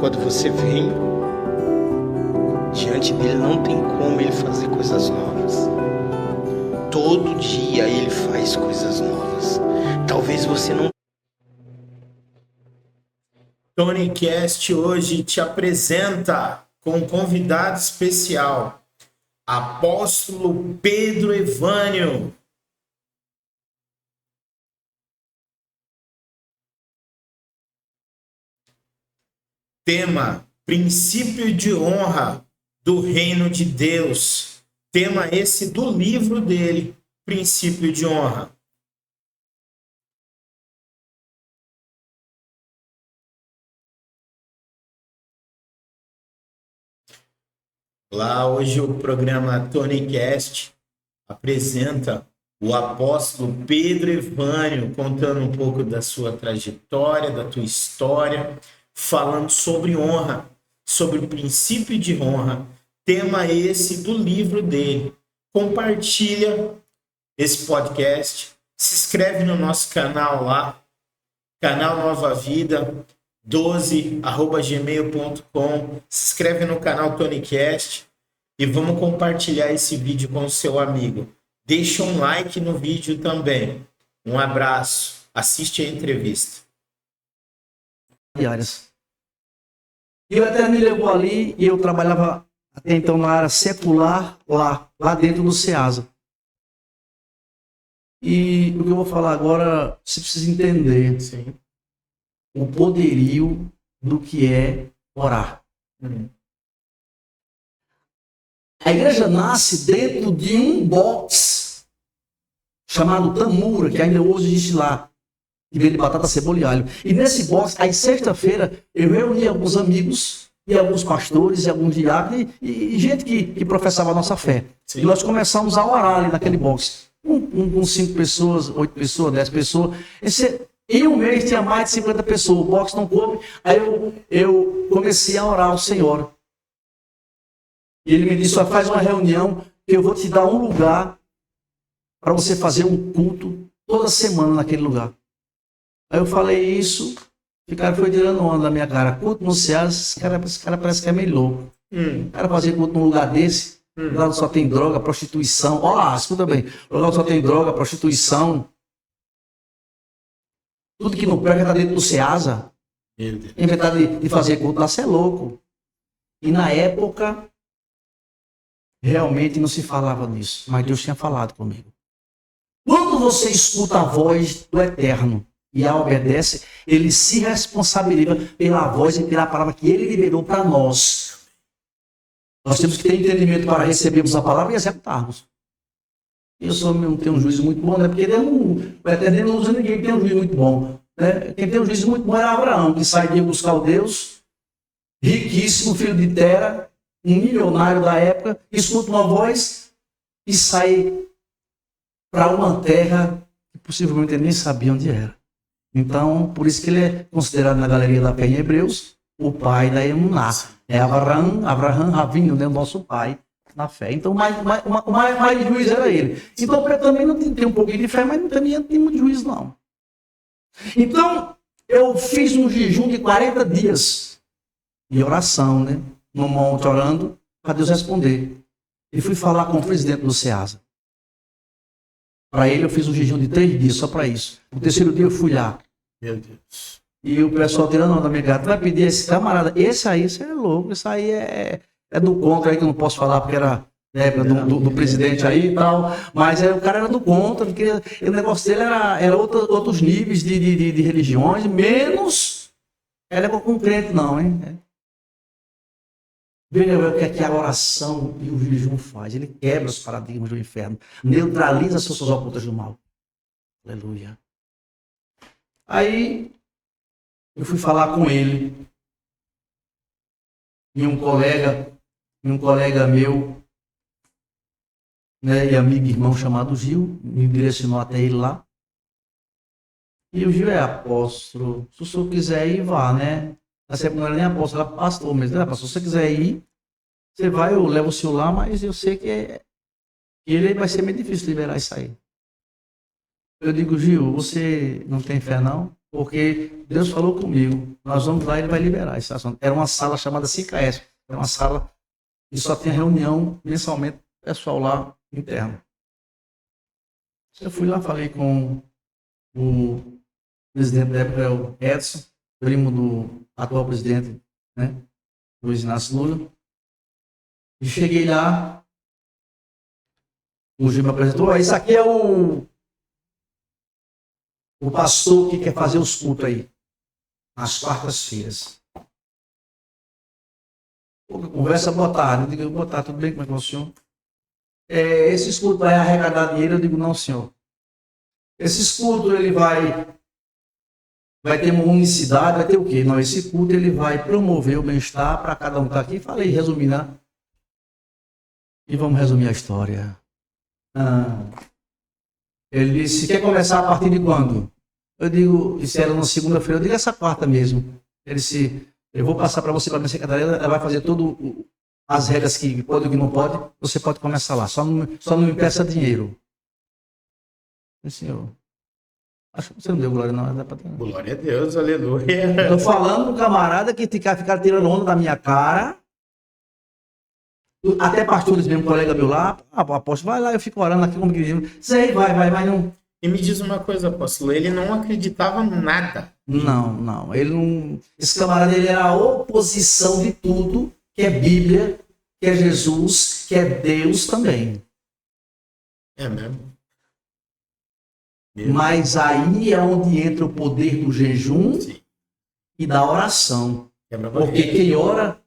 quando você vem diante dele, não tem como ele fazer coisas novas. Todo dia ele faz coisas novas. Talvez você não... TonyCast hoje te apresenta com um convidado especial, Apóstolo Pedro Evânio. Tema: princípio de honra do reino de Deus. Tema esse do livro dele, Princípio de Honra. Lá hoje o programa TonyCast apresenta o apóstolo Pedro Evânio, contando um pouco da sua trajetória, da tua história, falando sobre honra, sobre o princípio de honra, tema esse do livro dele. Compartilha esse podcast, se inscreve no nosso canal lá, canal Nova Vida 12@gmail.com, se inscreve no canal TonyCast e vamos compartilhar esse vídeo com o seu amigo. Deixa um like no vídeo também. Um abraço, assiste a entrevista. Diárias. E o Eterno me levou ali e eu trabalhava até então na área secular lá dentro do Ceasa. E o que eu vou falar agora, você precisa entender. Sim. O poderio do que é orar. A igreja nasce dentro de um box chamado Tamura, que ainda hoje existe lá, que vem de batata, cebola e alho. E nesse box, aí sexta-feira, eu reuni alguns amigos, e alguns pastores, e alguns diáconos, e gente que professava a nossa fé. Sim. E nós começamos a orar ali naquele box. Com 5 pessoas, 8 pessoas, 10 pessoas. Em um mês tinha mais de 50 pessoas, o box não coube. Aí eu comecei a orar ao Senhor. E ele me disse: só faz uma reunião que eu vou te dar um lugar para você fazer um culto toda semana naquele lugar. Aí eu falei isso, o cara foi tirando onda da minha cara. Culto no Ceasa, esse cara parece que é meio louco. O cara fazer culto num lugar desse, lá só tem droga, prostituição. Ó, escuta bem, lá só tem droga, prostituição. Tudo que não prega está dentro do Ceasa. Inventar de fazer culto lá, você é louco. E na época, realmente não se falava nisso, mas Deus tinha falado comigo. Quando você escuta a voz do Eterno e a obedece, ele se responsabiliza pela voz e pela palavra que ele liberou para nós. Nós temos que ter entendimento para recebermos a palavra e executarmos. Eu só não tenho um juízo muito bom, né? Porque o Eterno não usa ninguém que tem um juízo muito bom. Né? Quem tem um juízo muito bom era Abraão, que saiu buscar o Deus, riquíssimo, filho de Tera, um milionário da época, escuta uma voz e sai para uma terra que possivelmente ele nem sabia onde era. Então, por isso que ele é considerado na galeria da fé em Hebreus o pai da Emuná. É Abraham Ravinho, né? O nosso pai na fé. Então, o mais juiz era ele. Então, eu também não tem um pouquinho de fé, mas também não tem muito juízo, não. Então, eu fiz um jejum de 40 dias de oração, né? No monte, orando, para Deus responder. E fui falar com o presidente do Ceasa. Para ele, eu fiz um jejum de 3 dias, só para isso. No terceiro dia, eu fui lá. Meu Deus. E o pessoal tirando onda da minha cara, vai pedir esse camarada. Esse aí, você é louco, isso aí é do contra aí, que eu não posso falar, porque era na época do presidente aí e tal. Mas o cara era do contra, porque o negócio dele era outros níveis de religiões, menos ela é com crente, não, hein? Veja o que é que a oração e o jejum faz. Ele quebra os paradigmas do inferno, neutraliza as forças ocultas do mal. Aleluia. Aí eu fui falar com ele e um colega meu, né, e amigo e irmão chamado Gil, me direcionou até ele lá. E o Gil é apóstolo. Se o senhor quiser ir, vá, né? Nessa época não era nem apóstolo, era pastor mesmo. Né, pastor? Se você quiser ir, você vai, eu levo o senhor lá, mas eu sei que ele vai ser meio difícil liberar isso aí. Eu digo: Gil, você não tem fé, não? Porque Deus falou comigo, nós vamos lá e ele vai liberar esse assunto. Era uma sala chamada 5S, era uma sala que só tinha reunião mensalmente, pessoal lá interno. Eu fui lá, falei com o presidente da época, o Edson, primo do atual presidente, né, Luiz Inácio Lula. E cheguei lá, o Gil me apresentou, isso aqui é o pastor que quer fazer os cultos aí, nas quartas-feiras. Conversa, boa tarde. Eu digo, boa tarde, tudo bem? Como é que é o senhor? Esse culto vai arrecadar dinheiro? Eu digo, não, senhor. Esse culto, ele vai ter uma unicidade, vai ter o quê? Não, esse culto, ele vai promover o bem-estar para cada um que está aqui. Falei, resumir, né? E vamos resumir a história. Ele disse, quer começar a partir de quando? Eu digo, isso era na segunda-feira, eu digo essa quarta mesmo. Ele disse, eu vou passar para você, para a minha secretaria, ela vai fazer todas as regras que pode e que não pode, você pode começar lá, só não me peça dinheiro. Senhor, acho que você não deu glória não. Glória a Deus, aleluia. Estou falando do camarada que ficaram tirando onda da minha cara. Até pastores mesmo, colega meu lá, apóstolo, vai lá, eu fico orando aqui como igreja. Sei, vai, mas não. E me diz uma coisa, apóstolo, ele não acreditava em nada. Não, ele não. Esse camarada, ele era a oposição de tudo que é Bíblia, que é Jesus, que é Deus também. É mesmo? Mas aí é onde entra o poder do jejum e da oração. Porque quem ora.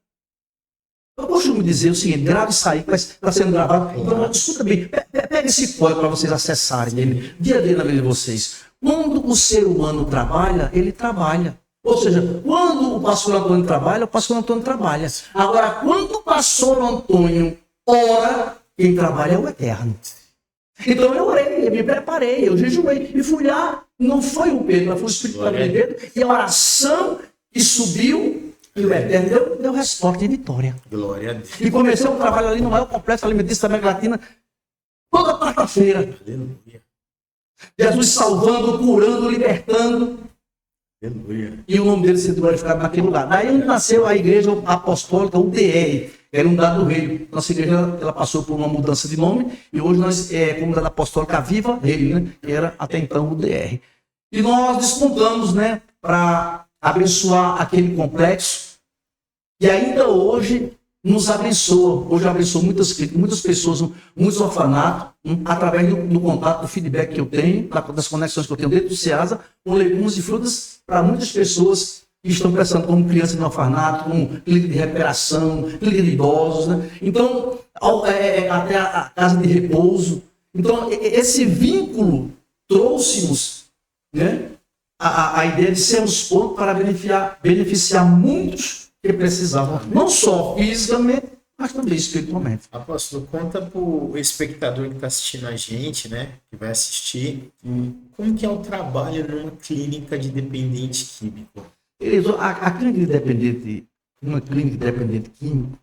Eu costumo dizer o seguinte, grave isso aí, que está sendo gravado. Então, escuta bem, pega esse código para vocês acessarem ele, dia a dia na vida de vocês. Quando o ser humano trabalha, ele trabalha. Ou seja, quando o pastor Antônio trabalha, o pastor Antônio trabalha. Agora, quando o pastor Antônio ora, quem trabalha é o Eterno. Então eu orei, eu me preparei, eu jejuei e fui lá. Não foi o Pedro, mas foi o Espírito Santo de Pedro. E a oração que subiu. E o Eterno deu resposta de vitória. Glória a Deus. E comecei um trabalho ali no maior complexo alimentício da América Latina, toda quarta-feira. Aleluia. Jesus salvando, curando, libertando. Aleluia. E o nome dele sendo glorificado naquele lugar. Daí onde nasceu a igreja apostólica, o DR, era um dado do reino. Nossa igreja ela passou por uma mudança de nome, e hoje nós comunidade apostólica Viva Reino, né? Que era até então o DR. E nós despontamos, né, para abençoar aquele complexo, e ainda hoje nos abençoa. Hoje abençoa muitas pessoas, muitos orfanatos, através do contato, do feedback que eu tenho, das conexões que eu tenho dentro do CEASA, com legumes e frutas para muitas pessoas que estão prestando como crianças no orfanato, como clínica de recuperação, clínica de idosos, né? Então, até a casa de repouso. Então, esse vínculo trouxe-nos, né, a ideia de sermos ponto para beneficiar muitos que precisavam, não só fisicamente, mas também espiritualmente. Apóstolo, conta para o espectador que está assistindo a gente, né, que vai assistir, como que é o trabalho numa clínica de dependente químico? A clínica de dependente, uma clínica de dependente químico,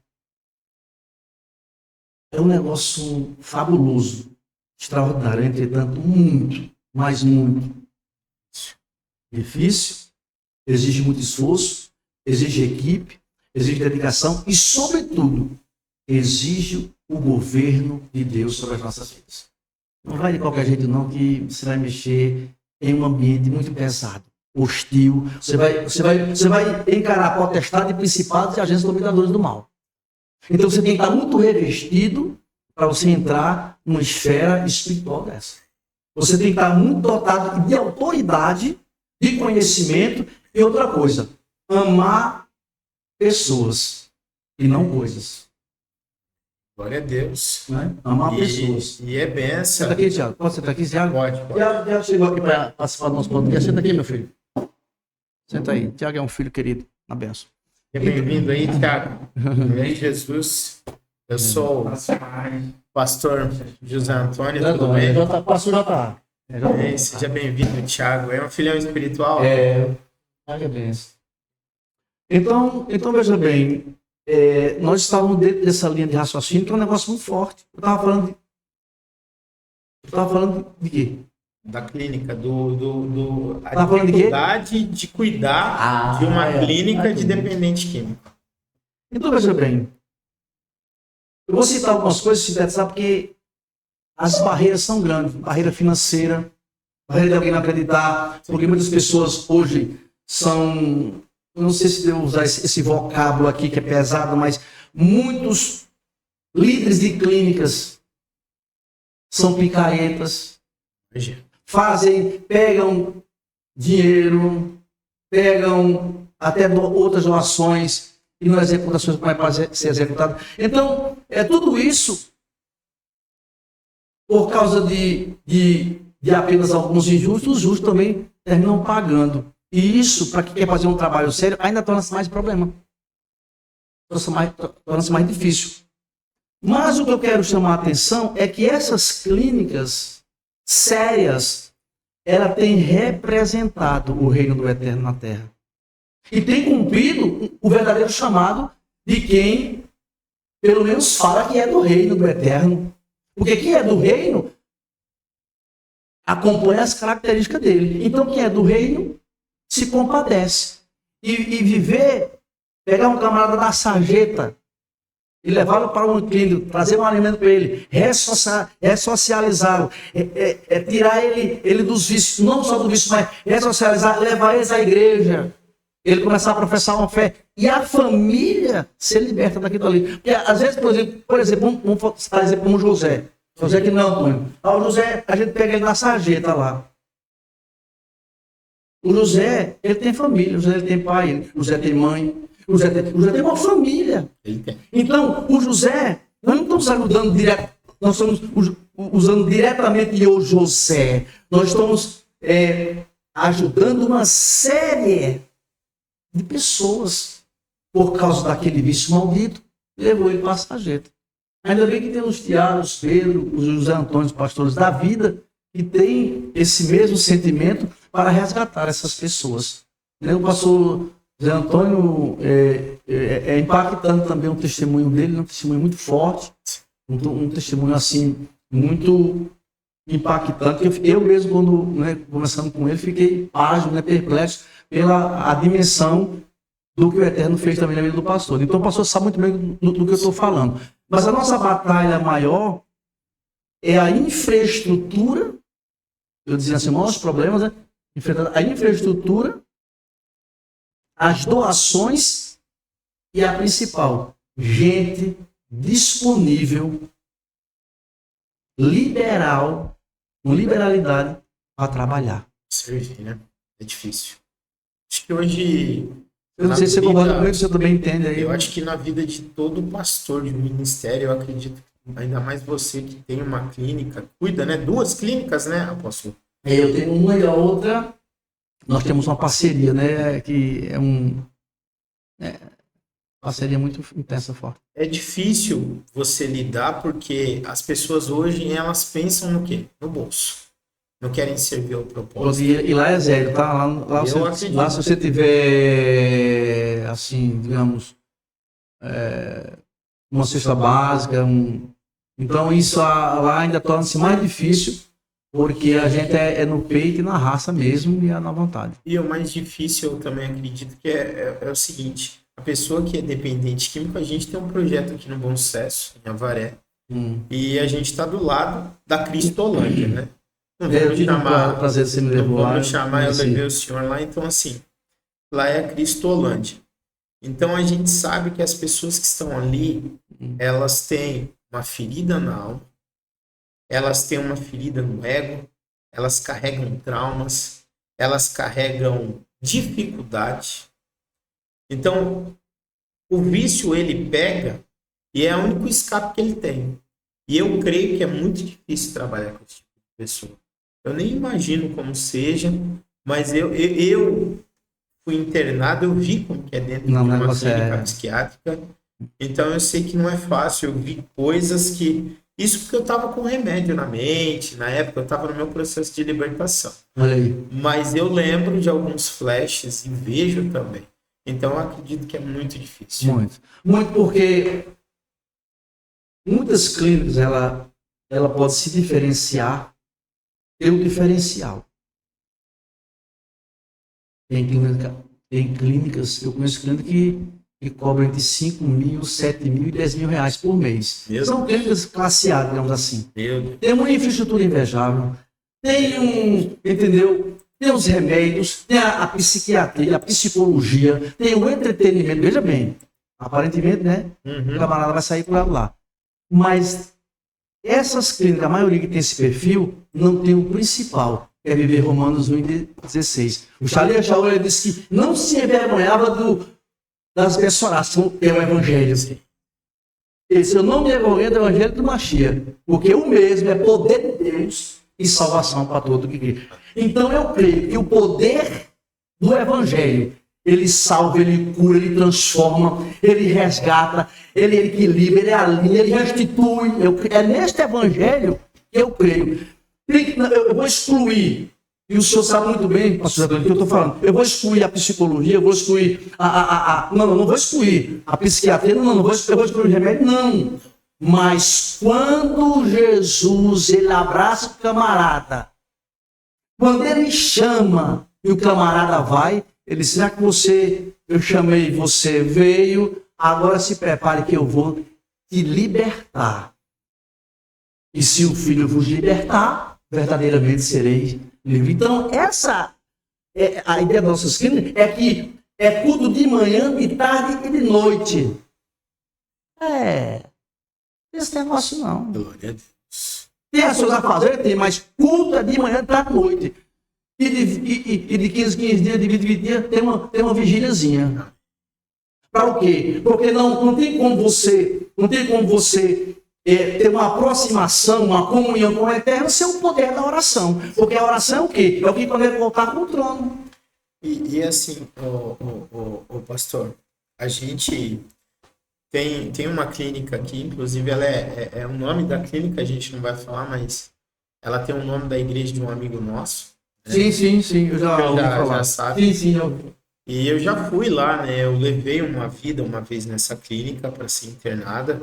é um negócio fabuloso, extraordinário, entretanto, muito, mas muito difícil, exige muito esforço, exige equipe, exige dedicação e, sobretudo, exige o governo de Deus sobre as nossas vidas. Não vai de qualquer jeito não que você vai mexer em um ambiente muito pesado, hostil, você vai encarar potestade, principados e agentes dominadores do mal. Então você tem que estar muito revestido para você entrar numa esfera espiritual dessa. Você tem que estar muito dotado de autoridade, de conhecimento e outra coisa, amar pessoas e não coisas. Glória a Deus. Né? Amar pessoas. E é benção. Senta aqui, Tiago. Pode sentar aqui, Tiago? Pode. Tiago chegou aqui para participar do nosso podcast. Senta aqui, meu filho. Senta aí. Tiago é um filho querido. Na benção. Bem-vindo aí, Tiago. Em Jesus. Eu sou o pastor José Antônio. Tudo bem? Pastor JA. Seja bem-vindo, Tiago. É um filhão espiritual? Tiago é benção. Então, veja bem, nós estávamos dentro dessa linha de raciocínio, que é um negócio muito forte. Eu estava falando de quê? da clínica, a Tá falando de quê? dificuldade de cuidar de uma clínica de dependente químico. Então, veja bem, eu vou citar algumas coisas, sintetizar, porque as barreiras são grandes. Barreira financeira, barreira de alguém não acreditar, porque muitas pessoas hoje são, eu não sei se devo usar esse vocábulo aqui que é pesado, mas muitos líderes de clínicas são picaretas, pegam dinheiro, pegam até outras doações e não executam ações como é para ser executado. Então, tudo isso por causa de apenas alguns injustos, os justos também terminam pagando. E isso, para quem quer fazer um trabalho sério, ainda torna-se mais problema. Torna-se mais difícil. Mas o que eu quero chamar a atenção é que essas clínicas sérias, ela tem representado o reino do Eterno na Terra. E tem cumprido o verdadeiro chamado de quem, pelo menos, fala que é do reino do Eterno. Porque quem é do reino acompanha as características dele. Então, quem é do reino se compadece. E viver, pegar um camarada da sarjeta e levá-lo para um clínico, trazer um alimento para ele, ressocializá-lo, tirar ele dos vícios, não só do vício, mas ressocializar, levar eles à igreja, ele começar a professar uma fé, e a família ser liberta daquilo ali. Porque às vezes, por exemplo, vamos citar exemplo como José que não é Antônio. O José, a gente pega ele na sarjeta lá. O José, ele tem família, o José ele tem pai, o José tem mãe, o José tem uma família. Então, o José, nós não estamos ajudando direto, nós estamos usando diretamente o José. Nós estamos ajudando uma série de pessoas por causa daquele vício maldito, levou ele para a sarjeta. Ainda bem que tem os Tiago, os Pedro, os José Antônio, os pastores da vida, que tem esse mesmo sentimento para resgatar essas pessoas. O pastor José Antônio é impactante também o testemunho dele, um testemunho muito forte, um testemunho assim, muito impactante. Eu mesmo, quando conversando com ele, fiquei pasmo, perplexo pela a dimensão do que o Eterno fez também na vida do pastor. Então o pastor sabe muito bem do que eu estou falando. Mas a nossa batalha maior é a infraestrutura, eu dizia assim, nossos problemas, enfrentar a infraestrutura, as doações e a principal, gente disponível, liberal, com liberalidade para trabalhar. Servir, né? É difícil. Acho que hoje... Eu não sei se você concorda comigo, você também entende aí. Eu acho que na vida de todo pastor de ministério, eu acredito, ainda mais você que tem uma clínica, cuida, né? 2 clínicas, né, apóstolo? Eu tenho uma e a outra, nós temos uma parceria, né? Que é uma parceria muito intensa, forte. É difícil você lidar porque as pessoas hoje, elas pensam no quê? No bolso. Não querem servir ao propósito. E lá é zero, tá? Lá se você tiver, assim, digamos, uma cesta básica, então isso lá ainda torna-se mais difícil, porque a gente é no peito e na raça mesmo e é na vontade. E o mais difícil, eu também acredito que é o seguinte, a pessoa que é dependente químico, a gente tem um projeto aqui no Bom Sucesso, em Avaré, e a gente está do lado da Cristolândia, né? Não vamos chamar, prazer de você me levou lá. Vamos chamar, eu levei o senhor lá, então assim, lá é a Cristolândia. Então a gente sabe que as pessoas que estão ali, elas têm uma ferida na alma, elas têm uma ferida no ego, elas carregam traumas, elas carregam dificuldade. Então, o vício ele pega e é o único escape que ele tem. E eu creio que é muito difícil trabalhar com esse tipo de pessoa. Eu nem imagino como seja, mas eu fui internado, eu vi como que é dentro de uma clínica psiquiátrica. Então eu sei que não é fácil, eu vi coisas que... Isso porque eu estava com remédio na mente, na época eu estava no meu processo de libertação. Mas eu lembro de alguns flashes e vejo também. Então eu acredito que é muito difícil. Muito porque muitas clínicas ela pode se diferenciar tem um diferencial. Tem clínicas, eu conheço clínicas que cobram entre 5 mil, 7 mil e 10 mil reais por mês. São clínicas classe A, digamos assim. Tem uma infraestrutura invejável, entendeu? Tem os remédios, tem a psiquiatria, a psicologia, tem o entretenimento. Veja bem, aparentemente, né? O camarada vai sair por lá. Mas essas clínicas, a maioria que tem esse perfil, não tem o principal, que é viver Romanos 1,16. O Charlie Chaul disse que não se envergonhava das pessoas, que é o Evangelho. Esse eu não me envergonho do Evangelho do Machia, porque o mesmo é poder de Deus e salvação para todo que crê. Então eu creio que o poder do Evangelho, ele salva, ele cura, ele transforma, ele resgata, ele equilibra, ele alinha, ele restitui. É neste Evangelho que eu creio. Eu vou excluir, e o senhor sabe muito bem, pastor Antônio, o que eu estou falando. Eu vou excluir a psicologia, eu vou excluir não vou excluir a psiquiatria, eu vou excluir o remédio, não. Mas quando Jesus, ele abraça o camarada, quando ele chama e o camarada vai, ele diz, será que eu chamei, você veio, agora se prepare que eu vou te libertar. E se o Filho vos libertar, verdadeiramente sereis livres. Então, essa é a ideia das nossas clínicas, é que é culto de manhã, de tarde e de noite. Esse negócio não. Glória a Deus. Tem as suas afazeres, tem, mas culto é de manhã, de tarde e de noite. E de 15 dias, de 20 dias, tem uma vigíliazinha. Para o quê? Porque não tem como você ter uma aproximação, uma comunhão com o Eterno sem o poder da oração. Porque a oração é o quê? É o que quando ele voltar para o trono. E assim, o pastor, a gente tem uma clínica aqui, inclusive ela é o nome da clínica, a gente não vai falar, mas ela tem o nome da igreja de um amigo nosso. Né? Sim, eu já ouvi falar. Já sabe. Sim, E eu já fui lá, né? Eu levei uma vez nessa clínica para ser internada.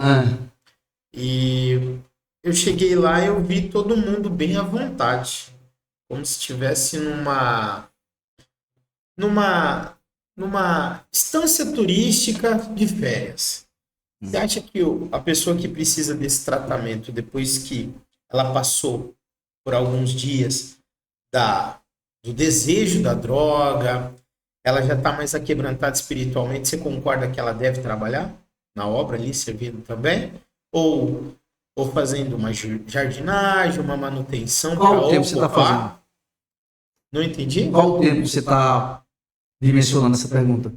E eu cheguei lá e eu vi todo mundo bem à vontade. Como se estivesse numa estância turística de férias. Você acha que a pessoa que precisa desse tratamento, depois que ela passou por alguns dias do desejo da droga, ela já está mais aquebrantada espiritualmente, você concorda que ela deve trabalhar na obra ali, servindo também? Ou fazendo uma jardinagem, uma manutenção? Qual o tempo você está fazendo? Não entendi? Qual o tempo você está dimensionando essa pergunta?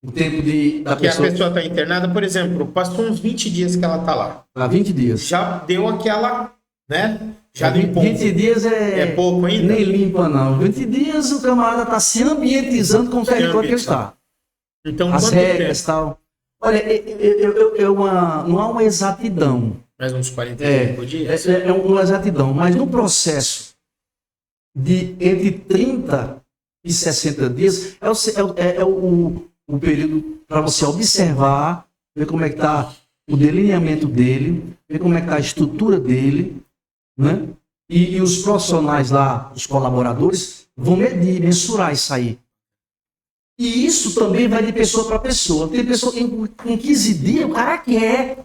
O tempo da pessoa... Que a pessoa está internada, por exemplo, passou uns 20 dias que ela está lá. Há 20 dias. Já deu aquela, né? Já limpou. 20 dias é pouco ainda? Nem limpa, não. 20 dias o camarada está se ambientizando com o território que ele está. Então, as regras e tal. Olha, não há uma exatidão. Mais uns 45 dias? É uma exatidão, mas no processo de entre 30 e 60 dias é o período para você observar, ver como é que está o delineamento dele, ver como é que está a estrutura dele, né? E os profissionais lá, os colaboradores, vão medir, mensurar isso aí. E isso também vai de pessoa para pessoa. Tem pessoa que em 15 dias o cara quer.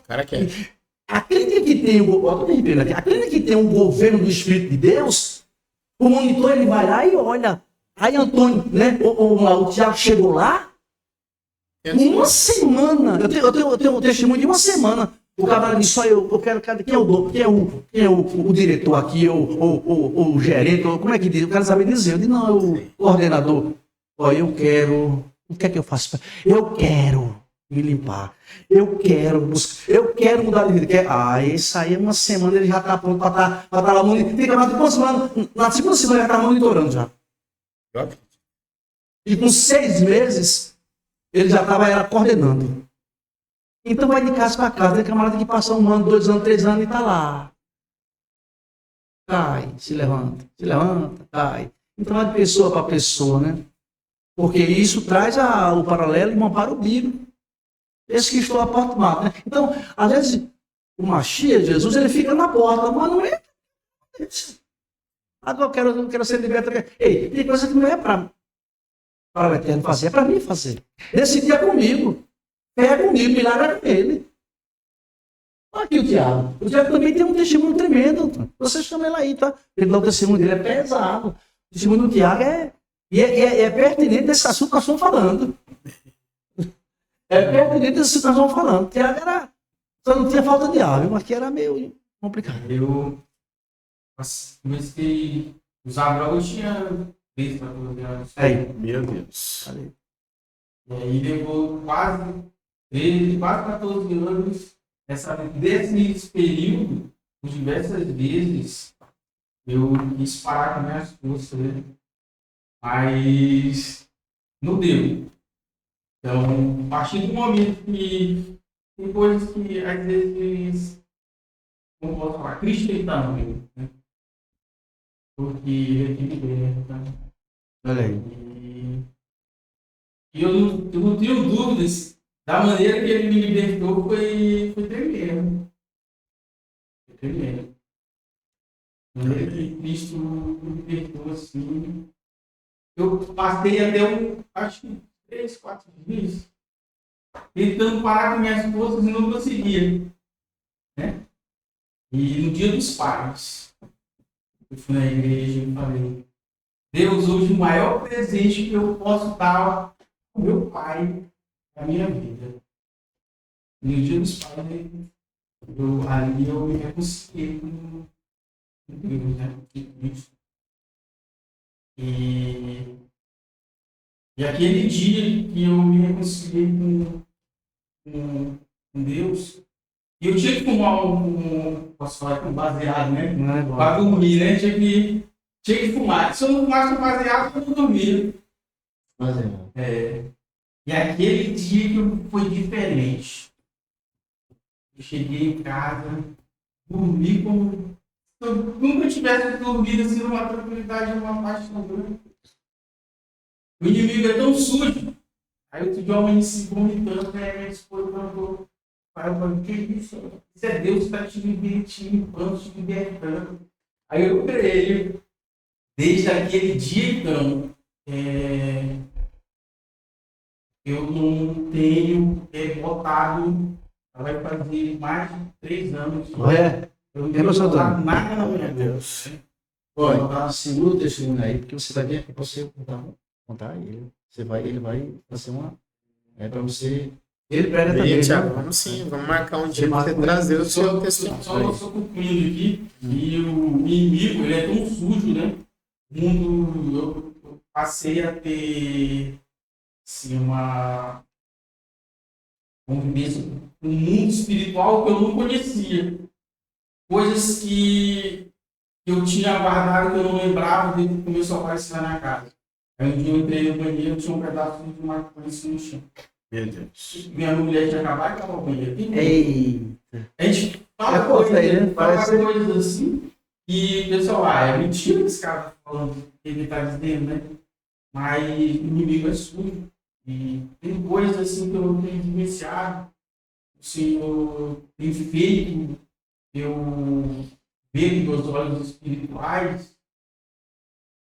A clínica que tem um governo do Espírito de Deus, o monitor ele vai lá e olha. Aí Antônio, né? O Tiago chegou lá, uma semana. Eu tenho um testemunho de uma semana. O camarada disse, só eu quero, quem é o dono, quem é o diretor aqui, ou o gerente, ou como é que diz? Eu quero saber dizer. Eu disse, não, é o coordenador. Olha, eu quero, o que é que eu faço? Eu quero me limpar. Eu quero mudar de vida. Isso aí é uma semana, ele já está pronto para estar lá monitorando. Na segunda semana ele já está monitorando já. E com 6 meses, ele já estava coordenando. Então vai de casa para casa, tem camarada que passa 1 ano, 2 anos, 3 anos e está lá. Cai, se levanta, cai. Então é de pessoa para pessoa, né? Porque isso traz o paralelo e para o Bíblia. Esse que estou à porta do mato, né? Então, às vezes, o Machia, Jesus, ele fica na porta, mas não é. Agora eu quero ser liberto. Ei, tem coisa que não é para o Eterno fazer, é para mim fazer. Esse dia é comigo. É comigo, milagre é com ele. Olha aqui o Tiago. O Tiago também tem um testemunho tremendo. Você chama ele aí, tá? Ele dá o testemunho dele, é pesado. O testemunho do Tiago é pertinente desse assunto que nós estamos falando. É pertinente desse assunto que nós estamos falando. O Tiago era... Só não tinha falta de ar, mas aqui era meio complicado. Eu comecei a usar droga, eu tinha 13 para 14 anos. Aí. Meu Deus. E aí levou quase 13, quase 14 anos. Desse período, por diversas vezes, eu quis parar com minhas forças, né? Mas não deu. Então, a partir do momento que tem coisas que às vezes, como posso falar, Cristo está no meio, né? Porque ele é que liberta. Olha aí. E eu não tenho dúvidas da maneira que ele me libertou foi tremendo. Foi tremendo. Da maneira que Cristo me libertou assim. Eu passei até acho que 3, 4 dias tentando parar com minhas forças e não conseguia. Né? E no dia dos pais, eu fui na igreja e falei: Deus, hoje o maior presente que eu posso dar ao meu pai é a minha vida. E no dia dos pais, ali eu me reconciliei com Deus, né? E aquele dia que eu me reconciliei com Deus, e eu tinha que fumar posso falar com baseado, né? Para dormir, né? Tinha que fumar. Se eu não fumasse com baseado, eu não dormia. E aquele dia que foi diferente. Eu cheguei em casa, dormi como se eu nunca tivesse dormido assim numa tranquilidade, numa paz tão grande. O inimigo é tão sujo. Aí outro dia eu amanheci vomitando, né? Minha esposa mandou. Aí eu falei: que isso? Isso é Deus que está te limpando, te libertando. Aí eu creio. Desde aquele dia, então, eu não tenho botado. Ela vai fazer mais de 3 anos. Eu não tenho botado nada na minha Deus. Olha, segura o testemunho aí, porque você vai vir aqui para você contar ele. Ele vai fazer uma. É para você. Ele prega também. Tiago, vamos sim, vamos marcar um dia para você trazer o seu testemunho. Só concluindo aqui, e o inimigo, ele é tão sujo, né? Eu passei a ter assim, uma convivência com um mundo espiritual que eu não conhecia. Coisas que eu tinha guardado, que eu não lembrava, desde que começou a aparecer na minha casa. Aí um dia eu entrei no banheiro, tinha um pedaço de uma coisa no chão. Meu Deus. Minha mulher tinha acabado de lavar o banheiro. Eita. A gente fala coisas assim, e o pessoal, é mentira que esse cara tá falando, que ele tá dizendo, né? Mas o inimigo é sujo. E tem coisas assim que eu não tenho vivenciado. O Senhor tem feito eu ver com meus olhos espirituais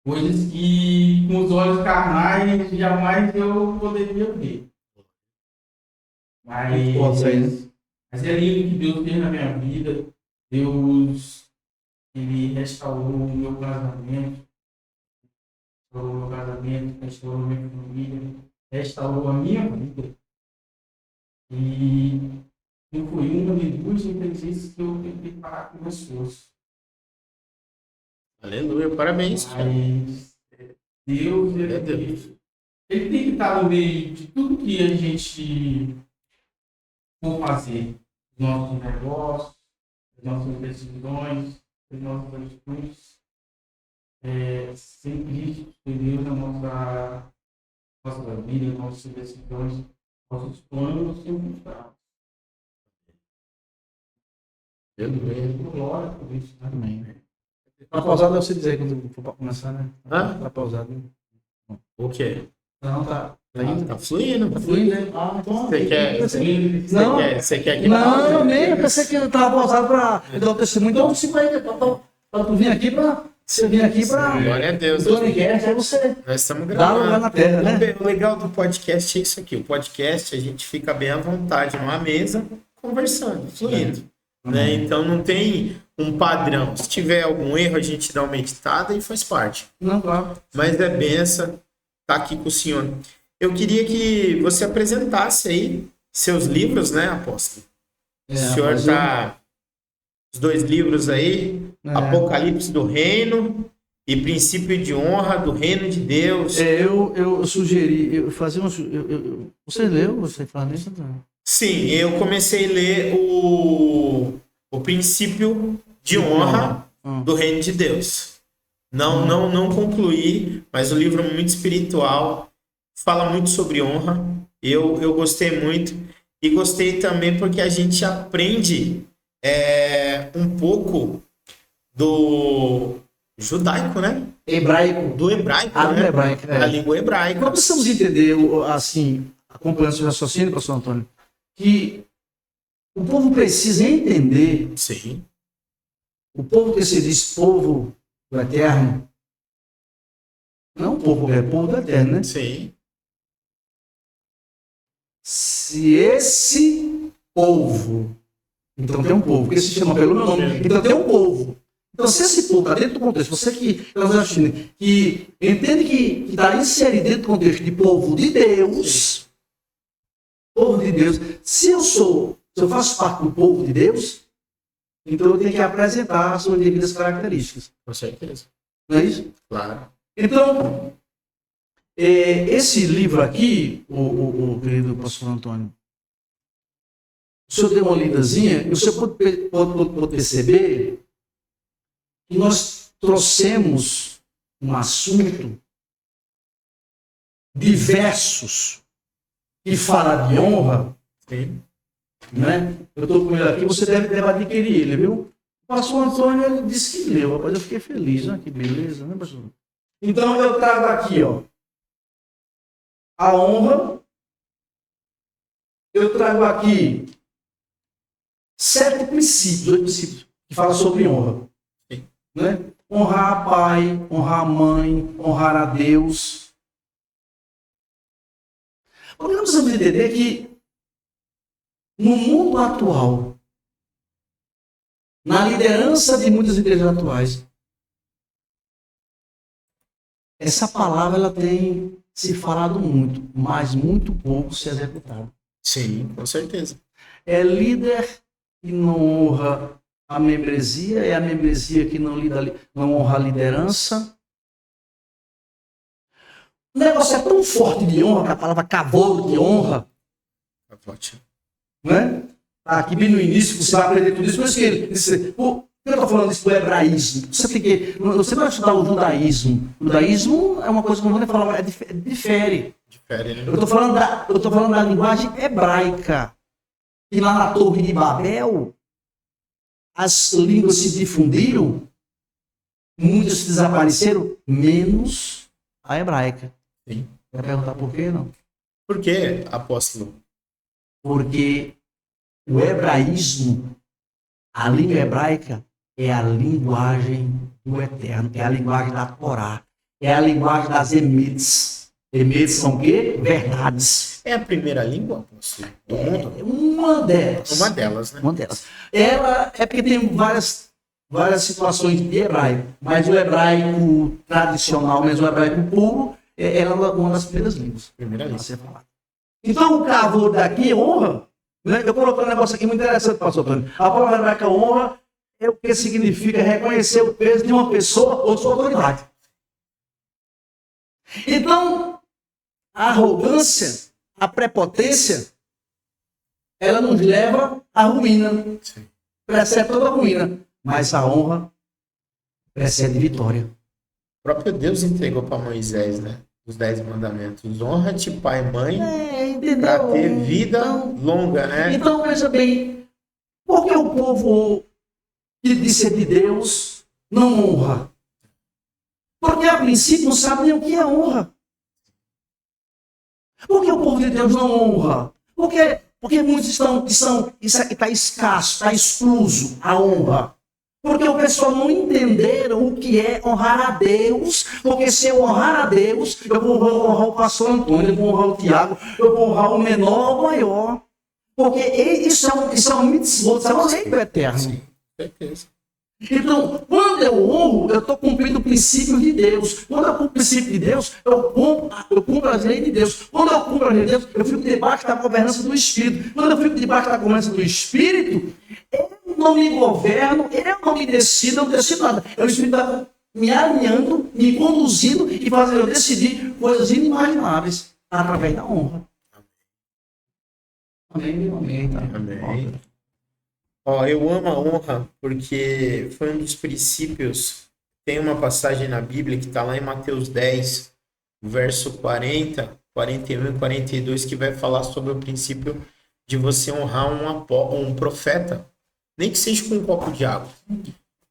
coisas que com os olhos carnais jamais eu poderia ver. Mas é lindo que Deus fez na minha vida. Deus, Ele restaurou o meu casamento, restaurou a minha família, restaurou a minha vida. E não foi uma nem duas vezes que eu tentei parar com o meu esforço. Aleluia, parabéns. Mas Deus, ele tem que estar no meio de tudo que a gente for fazer. Os nossos negócios, as nossas decisões, as nossas atitudes. Sem Cristo, sem Deus na nossa vida, nossas decisões, nossos planos são frustrados. Glória por isso, né? Amém. Tá pausado, eu sei dizer quando for começar, né? Tá pausado. O quê? Não, tá. Tá fluindo. Tá fluindo, né? Então. Você quer que Não, nem. Eu pensei que eu tava pausado pra dar o testemunho. Então, 5 aí, pra tu vir aqui pra Você vem aqui para Glória a Deus. o Tonicast, aí você Nós estamos dá gravando. lugar na terra, né? O legal do podcast é isso aqui. O podcast a gente fica bem à vontade numa mesa, conversando, fluindo. Né? Então não tem um padrão. Se tiver algum erro, a gente dá uma editada e faz parte. Não, claro. Mas é benção estar aqui com o senhor. Eu queria que você apresentasse aí seus livros, né, apóstolo? O senhor está... Os 2 livros aí, Apocalipse do Reino e Princípio de Honra do Reino de Deus. Eu sugeri, eu fazia você leu, você fala nisso? Sim, eu comecei a ler o Princípio de Honra do Reino de Deus. Não concluí, mas o livro é muito espiritual, fala muito sobre honra. Eu gostei muito e gostei também porque a gente aprende um pouco do judaico, né? Hebraico. Do hebraico, A língua né? hebraica. A língua hebraica. Nós precisamos entender, assim, acompanhando seu raciocínio, pastor Antônio, que o povo precisa entender, Sim. o povo que se diz povo do eterno, não o povo, é povo do eterno, né? Sim. Se esse povo, então tem um povo, porque se chama pelo meu nome, então tem um povo. Então, se esse povo está dentro do contexto, você que entende que está inserido dentro do contexto de povo de Deus, se eu faço parte do povo de Deus, então eu tenho que apresentar as suas devidas características. Com certeza. Não é isso? Claro. Então, esse livro aqui, o querido pastor Antônio, o senhor deu uma lidazinha e o senhor pode perceber que nós trouxemos um assunto diversos que fala de honra, Sim. né? Eu estou com ele aqui, você deve adquirir ele, viu? O pastor Antônio ele disse que leu, rapaz, eu fiquei feliz, né? Que beleza, né, pastor? Então eu trago aqui, ó, a honra. Eu trago aqui 7 princípios, 8 princípios que falam sobre honra. Né? Honrar pai, honrar mãe, honrar a Deus. Porque nós precisamos entender que no mundo atual, na liderança de muitas igrejas atuais, essa palavra ela tem se falado muito, mas muito pouco se executado. Sim, com certeza. É líder que não honra a membresia, é a membresia que não honra a liderança. O negócio é tão forte de honra, que a palavra cavalo de honra, né? Tá aqui bem no início, você vai aprender tudo isso. Por isso que ele disse, por que eu estou falando isso do hebraísmo? Você vai estudar o judaísmo. O judaísmo é uma coisa que eu não vou nem falar, difere. Né? Eu estou falando da linguagem hebraica. E lá na Torre de Babel, as línguas se difundiram, muitas desapareceram, menos a hebraica. Sim. Vai perguntar por quê, não? Por quê, apóstolo? Porque o hebraísmo, a língua hebraica, é a linguagem do eterno, é a linguagem da Torá, é a linguagem das Emets. Emets são o quê? Verdades. É a primeira língua, apóstolo, do mundo? Uma delas. Uma delas, né? Uma delas. Ela é porque tem várias situações de hebraico, mas o hebraico tradicional, mesmo o hebraico puro, ela é uma das primeiras línguas. Primeira língua. Então o cavalo daqui, honra, né? Eu coloquei um negócio aqui muito interessante, pastor Antônio. A palavra hebraica honra é o que significa reconhecer o peso de uma pessoa ou sua autoridade. Então, a arrogância, a prepotência, ela nos leva à ruína. Sim. Precede toda a ruína. Mas a honra precede vitória. O próprio Deus entregou para Moisés, né? Os 10 mandamentos. Honra-te, pai e mãe, para ter vida longa, né? Então, veja bem, por que o povo que diz ser de Deus não honra? Porque a princípio não sabe nem o que é honra. Por que o povo de Deus não honra? Porque muitos está escasso, está excluso a honra. Porque o pessoal não entenderam o que é honrar a Deus. Porque se eu honrar a Deus, eu vou honrar o pastor Antônio, eu vou honrar o Tiago, eu vou honrar o menor ou o maior. Porque isso é um mitzvot, isso é uma lei do eterno. Sim, certeza. Então, quando eu honro, eu estou cumprindo o princípio de Deus. Quando eu cumpro o princípio de Deus, eu cumpro as leis de Deus. Quando eu cumpro as leis de Deus, eu fico debaixo da governança do Espírito. Quando eu fico debaixo da governança do Espírito, eu não me governo, eu não me decido, eu não decido nada. É o Espírito está me alinhando, me conduzindo e fazendo eu decidir coisas inimagináveis através da honra. Amém, amém. Tá? Amém. Ó, eu amo a honra porque foi um dos princípios. Tem uma passagem na Bíblia que está lá em Mateus 10, verso 40, 41 e 42, que vai falar sobre o princípio de você honrar um profeta, nem que seja com um copo de água.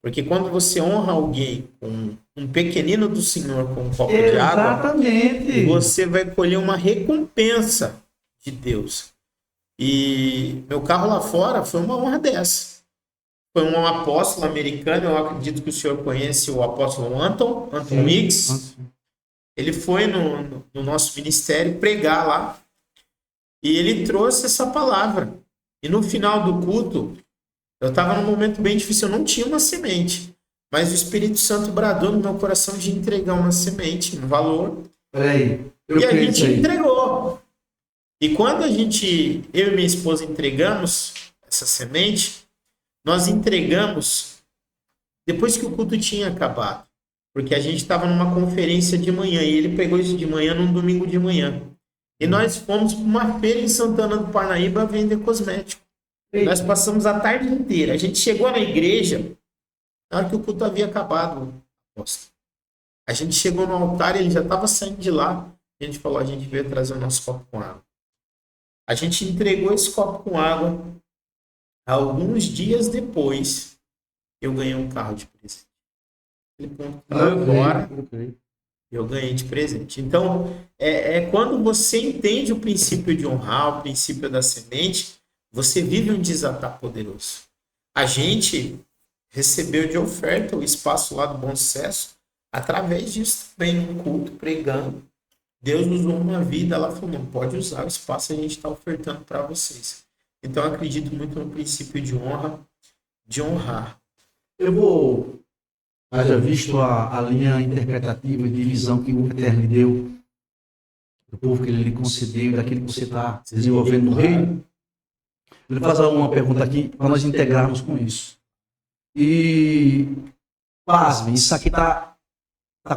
Porque quando você honra alguém, um pequenino do Senhor com um copo de água, você vai colher uma recompensa de Deus. E meu carro lá fora foi uma honra dessa. Foi um apóstolo americano, eu acredito que o senhor conhece o apóstolo Anton Mix. Ele foi no nosso ministério pregar lá e ele trouxe essa palavra. E no final do culto, eu estava num momento bem difícil, eu não tinha uma semente, mas o Espírito Santo bradou no meu coração de entregar uma semente, um valor. E a gente entregou. E quando eu e minha esposa entregamos essa semente, nós entregamos depois que o culto tinha acabado. Porque a gente estava numa conferência de manhã e ele pegou isso de manhã num domingo de manhã. E nós fomos para uma feira em Santana do Parnaíba vender cosmético. Nós passamos a tarde inteira. A gente chegou na igreja na hora que o culto havia acabado. A gente chegou no altar e ele já estava saindo de lá. A gente falou, a gente veio trazer o nosso copo com água. A gente entregou esse copo com água. Alguns dias depois, eu ganhei um carro de presente. Ele contou agora, eu ganhei de presente. Então, quando você entende o princípio de honrar, o princípio da semente, você vive um desatar poderoso. A gente recebeu de oferta o espaço lá do Bom Sucesso, através disso também, no culto, pregando. Deus usou uma vida, ela falou, não pode usar o espaço, a gente está ofertando para vocês. Então, eu acredito muito no princípio de honra, de honrar. Eu vou, haja visto a linha interpretativa de visão que o Eterno lhe deu, do povo que ele lhe concedeu, daquilo que você está desenvolvendo no reino. Eu vou fazer uma pergunta aqui para nós integrarmos com isso. E, pasme, isso aqui está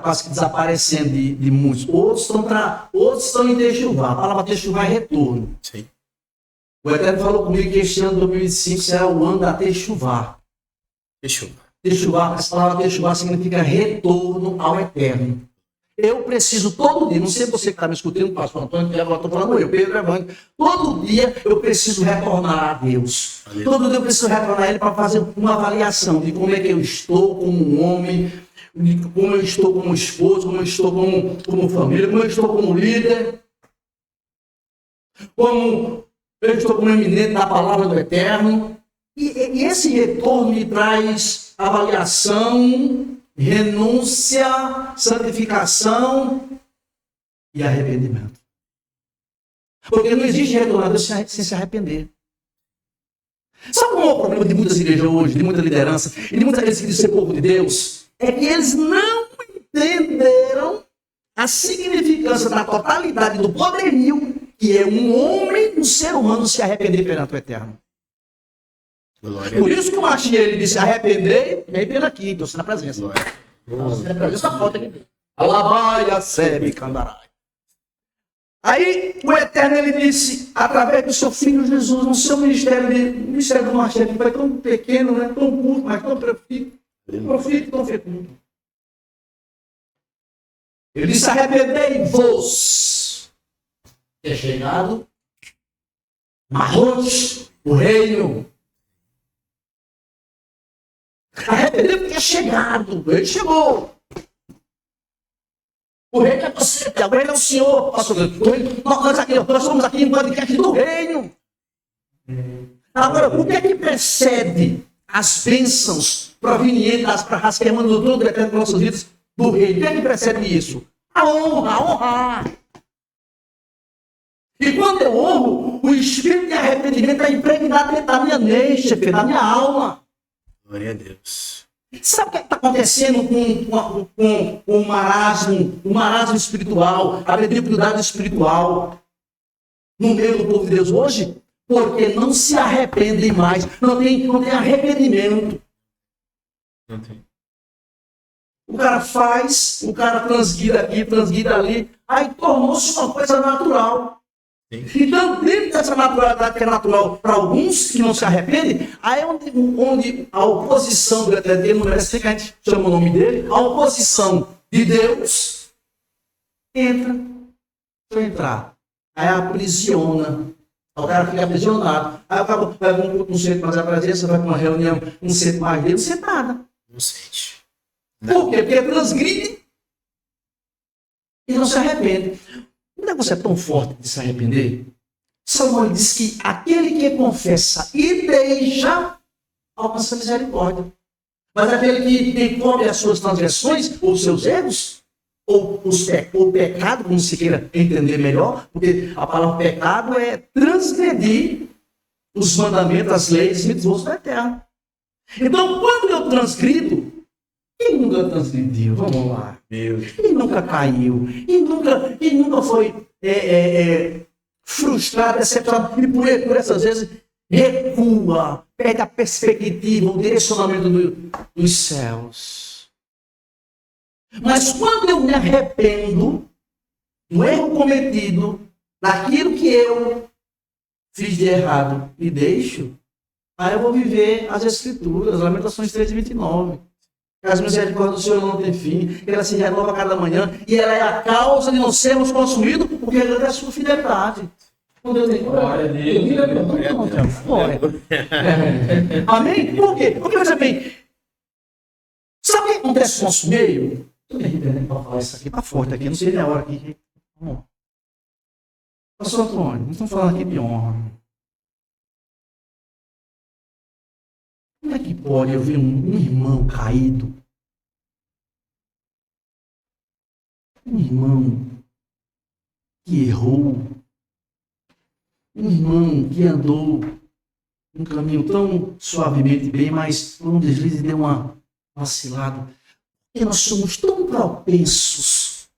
quase que desaparecendo de muitos. Outros estão em Techuvá. A palavra Techuvá é retorno. Sim. O Eterno falou comigo que este ano 2025 será o ano da Techuvá. Techuvá, essa palavra Techuvá significa retorno ao Eterno. Eu preciso todo dia, não sei você que está me escutando, pastor Antônio, que agora estou falando eu, Pedro Evandro, todo dia eu preciso retornar a Deus. Valeu. Todo dia eu preciso retornar a Ele para fazer uma avaliação de como é que eu estou como um homem, como eu estou como esposo, como eu estou como família, como eu estou como líder, como eu estou como eminente na palavra do Eterno. E esse retorno me traz avaliação, renúncia, santificação e arrependimento. Porque não existe retornar a Deus sem se arrepender. Sabe qual é o problema de muitas igrejas hoje, de muita liderança, e de muitos aqueles que dizem ser povo de Deus? É que eles não entenderam a significância da totalidade do poderio que é um homem, um ser humano, se arrepender perante o Eterno. Glória. Por isso que o Machia, ele disse, arrepender, vem pelo aqui, estou na presença. Estou na presença forte aqui. Alabaia, sebe, candarai. Aí o Eterno, ele disse, através do seu Filho Jesus, no seu ministério, o ministério do Machia, que foi tão pequeno, né, tão curto, mas tão profícuo, tão fecundo. Ele disse, arrependei-vos. É chegado Marrote, o reino. Arrependeu porque é chegado. Ele chegou. O reino é você, o reino é o Senhor. Nós somos aqui em podcast do reino. Agora, o que é que precede as bênçãos provenientes das pragas que emanam do trono do eterno nossos vidas do rei. O que é que precede isso? A honra. E quando eu honro, o espírito de arrependimento é impregnado dentro da minha mente, da minha alma. Glória a Deus. Sabe o que está acontecendo com o marasmo espiritual, a mediocridade espiritual no meio do povo de Deus hoje? Porque não se arrependem mais, não tem arrependimento. Não tem. O cara faz, o cara transguida aqui, transguida ali, aí tornou-se uma coisa natural. Sim. Então, dentro dessa naturalidade que é natural para alguns que não se arrependem, aí é onde a oposição do eterno, ele não merece que a gente chama o nome dele, a oposição de Deus entra. Deixa eu entrar. Aí aprisiona. O cara fica aprisionado. Aí o cara vai não sente mais a presença, vai para uma reunião, não sente mais dele, não sente nada. Não sente. Por quê? Porque transgride e não se arrepende. O negócio é tão forte de se arrepender. Salomão diz que aquele que confessa e deixa alcança misericórdia. Mas aquele que encobre as suas transgressões, ou os seus erros, ou o pecado, como se queira entender melhor, porque a palavra pecado é transgredir os mandamentos, as leis e mitzvot do eterno. Então, quando eu transgrido, quem nunca transgrediu? Vamos lá. Quem nunca caiu? E nunca foi frustrado, decepcionado? E por essas vezes recua, perde a perspectiva, o direcionamento dos céus. Mas quando eu me arrependo do erro cometido, daquilo que eu fiz de errado e deixo, aí eu vou viver as Escrituras, Lamentações 3:29. As misericórdias do Senhor não tem fim, ela se renova a cada manhã, e ela é a causa de não sermos consumidos, porque ela é a sua fidelidade. Glória a Deus. Amém? Por quê? Porque, veja bem, sabe o que acontece no nosso meio? Estou me arrependendo para falar isso aqui, está forte aqui, não sei nem a hora aqui. Vamos. Pastor Antônio, não estamos falando aqui de honra. Como é que pode eu ver um irmão caído? Um irmão que errou. Um irmão que andou um caminho tão suavemente bem, mas por um deslize deu uma vacilada. Porque nós somos tão propensos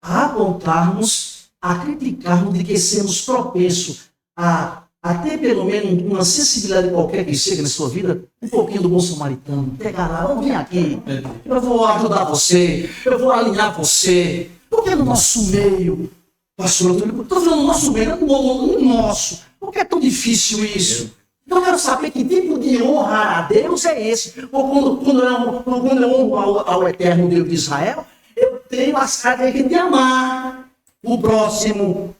a apontarmos, a criticarmos de que sermos propensos a ter pelo menos uma sensibilidade qualquer que chega na sua vida, um pouquinho do bom samaritano. Pegar lá, vamos vir aqui, eu vou ajudar você, eu vou alinhar você. Porque no nosso meio, pastor Antônio, estou falando no nosso meio, no nosso. Por que é tão difícil isso? Então eu quero saber que tipo de honra a Deus é esse. Ou quando eu honro ao eterno Deus de Israel, eu tenho as características de amar o próximo.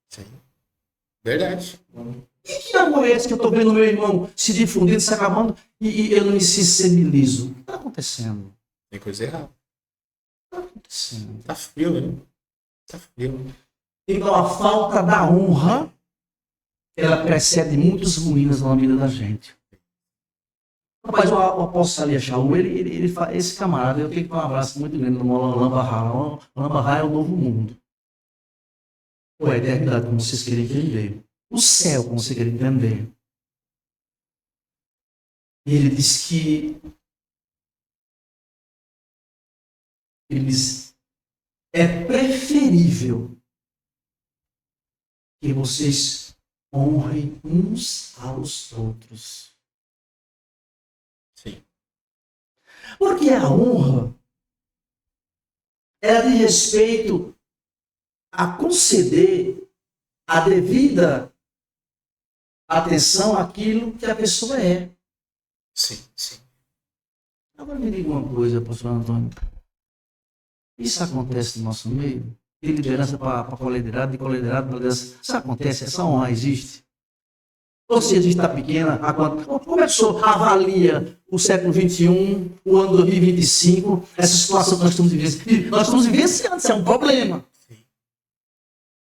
Sim. Verdade. E que amor é esse que eu estou vendo meu irmão se difundindo, se acabando, e eu não me sensibilizo? O que está acontecendo? Tem coisa errada. O que está acontecendo? Tá frio, né? Tá frio. Então a falta da honra, ela precede muitas ruínas na vida da gente. Rapaz, o apóstolo Ali Shaul, ele faz, esse camarada, eu tenho que dar um abraço muito grande no Molan Barra. Molan Barra é o novo mundo. Ou a eternidade, como vocês querem entender. O céu, como vocês querem entender. E ele diz que é preferível que vocês honrem uns aos outros. Sim. Porque a honra é de respeito a conceder a devida atenção àquilo que a pessoa é. Sim, sim. Agora me diga uma coisa, pastor Antônio. Isso acontece no nosso meio? De liderança para coletividade, de coletividade para liderança. Isso acontece? Essa honra existe? Ou se existe, está pequena? Como é que o senhor avalia o século XXI, o ano 2025, essa situação que nós estamos vivendo? Nós estamos vivenciando, isso é um problema.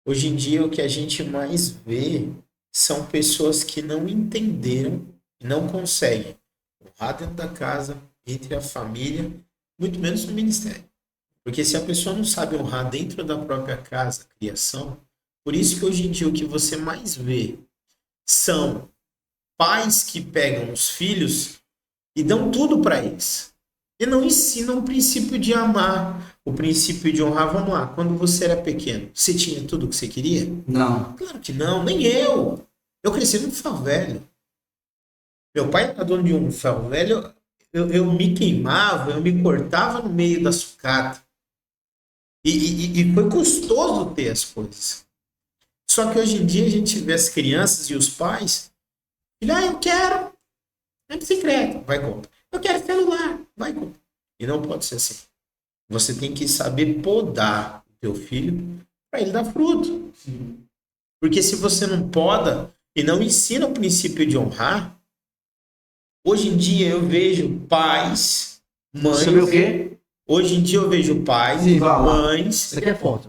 Hoje em dia, o que a gente mais vê são pessoas que não entenderam e não consegue honrar dentro da casa, entre a família, muito menos no ministério. Porque se a pessoa não sabe honrar dentro da própria casa, a criação, por isso que hoje em dia o que você mais vê são pais que pegam os filhos e dão tudo para eles. E não ensinam o princípio de amar, o princípio de honrar. Vamos lá, quando você era pequeno, você tinha tudo o que você queria? Não. Claro que não, nem eu. Eu cresci num ferro velho. Meu pai era dono de um ferro velho, eu me queimava, eu me cortava no meio da sucata. E foi custoso ter as coisas. Só que hoje em dia a gente vê as crianças e os pais, eu quero a bicicleta, vai comprar. Eu quero celular, vai comprar. E não pode ser assim. Você tem que saber podar o teu filho para ele dar fruto. Porque se você não poda e não ensina o princípio de honrar, hoje em dia eu vejo pais, mães... Você vê o quê? Hoje em dia eu vejo pais e mães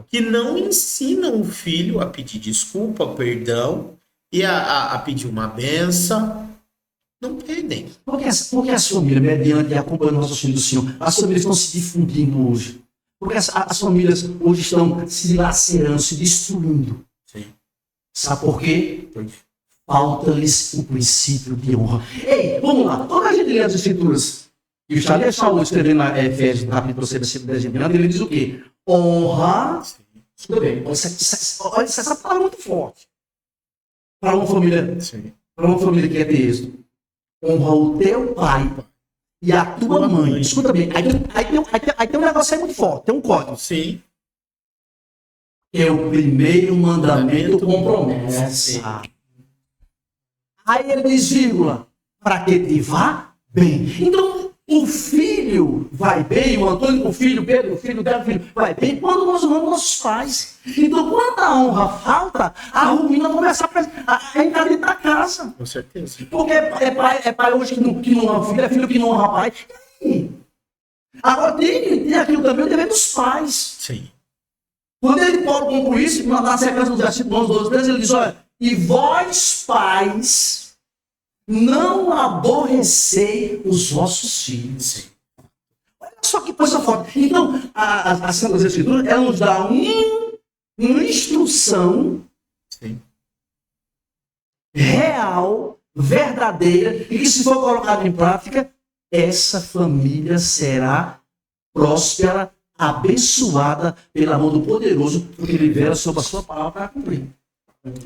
que não ensinam o filho a pedir desculpa, perdão e a pedir uma benção. Não pedem. Porque as famílias, mediante e acompanhando o raciocínio do Senhor, as famílias estão se difundindo hoje. Porque as famílias hoje estão se lacerando, se destruindo. Sim. Sabe por quê? Falta-lhes o princípio de honra. Ei, vamos lá. Quando a gente lê as Escrituras, e o Charles Saulo escrevendo na Efésios, capítulo 6, versículo 10 em diante, ele diz o quê? Honra. Tudo bem. Olha, essa palavra é muito forte. Para uma família que é ter êxito. Honra o teu pai e a tua mãe. Escuta bem. Aí tem um negócio aí muito forte. Tem um código. Sim. É o primeiro mandamento com promessa. Aí ele diz, vírgula, para que te vá bem. Então, o filho vai bem, o Antônio, o filho, Pedro, o filho dela, o filho vai bem quando nós honramos nossos pais. Então, quando a honra falta, a ruína começa a entrar dentro da casa. Com certeza. Porque é pai hoje que não honra filho, é filho que não honra pai. E aí? Agora tem aquilo também o dever dos pais. Sim. Quando ele pode concluir isso, na sequência do versículo 11, 12, 13, ele diz, olha, e vós pais não aborrecei os vossos filhos. Sim. Olha só que coisa forte. Então, a Santas Escrituras, ela nos dá uma instrução Sim. real, verdadeira, e que se for colocada em prática, essa família será próspera, abençoada pela mão do poderoso, porque ele libera sobre a sua palavra para cumprir.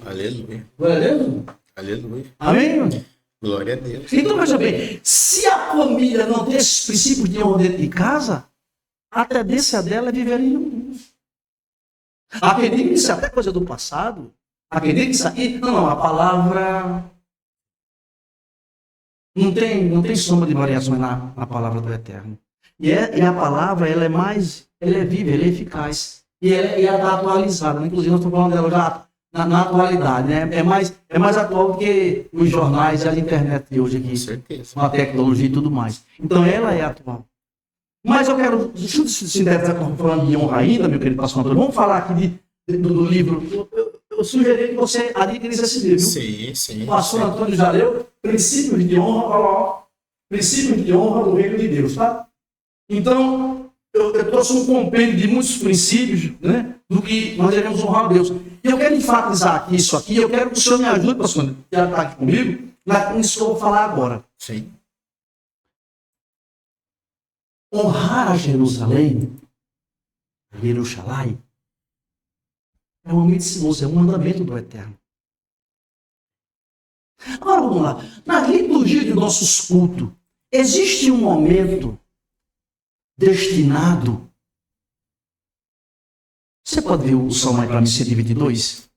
Aleluia. Glória a Deus. Aleluia. Amém? Glória a Deus. Então, veja bem, se a família não tem esses princípios de honra dentro de casa, a tendência dela é viver em um. Acredite que isso é até coisa do passado. Acredite que isso aqui. Não, a palavra. Não tem sombra de variações na palavra do Eterno. E a palavra, ela é viva, ela é eficaz. E ela está atualizada. Né? Inclusive, nós estamos falando dela já na atualidade. Né? É mais atual do que os jornais e a internet de hoje aqui. Com certeza. Com a tecnologia e tudo mais. Então, ela é atual. Mas eu quero, deixa eu sintetizar, falando de honra ainda, meu querido pastor Antônio. Vamos falar aqui do livro. Eu sugeri que você adquirisse esse livro. Sim, sim. O pastor Antônio já leu Princípios de Honra, ó, Princípios de Honra do Reino de Deus, tá? Então, eu trouxe um compêndio de muitos princípios, né, do que nós devemos honrar a Deus. E eu quero enfatizar aqui isso aqui, eu quero que o senhor me ajude, pastor Antônio, que já está aqui comigo, nisso que eu vou falar agora. Sim. Honrar a Jerusalém, Jerusalém, é um mitzvot, é um mandamento do Eterno. Agora vamos lá. Na liturgia de nossos cultos, existe um momento destinado. Você pode ver o Salmo aí para mim, 122?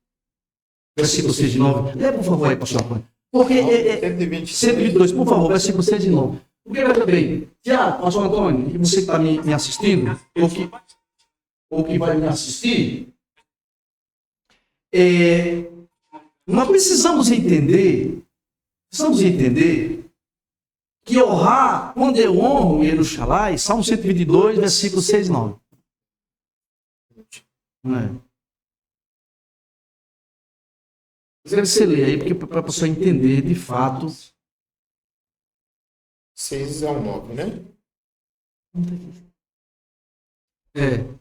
Versículo 6 de 9. Lê, por favor, aí, pastor Antônio. Porque 122, por favor, versículo 6 de 9. Porque, veja bem, Tiago, pastor Antônio, e você que está me assistindo, ou que vai me assistir, nós precisamos entender que honrar, quando eu honro em Jerusalém, Salmo 122, versículo 6 e 9. Não é? Eu quero que você leia aí, porque para a pessoa entender de fato 6 ao 9, né?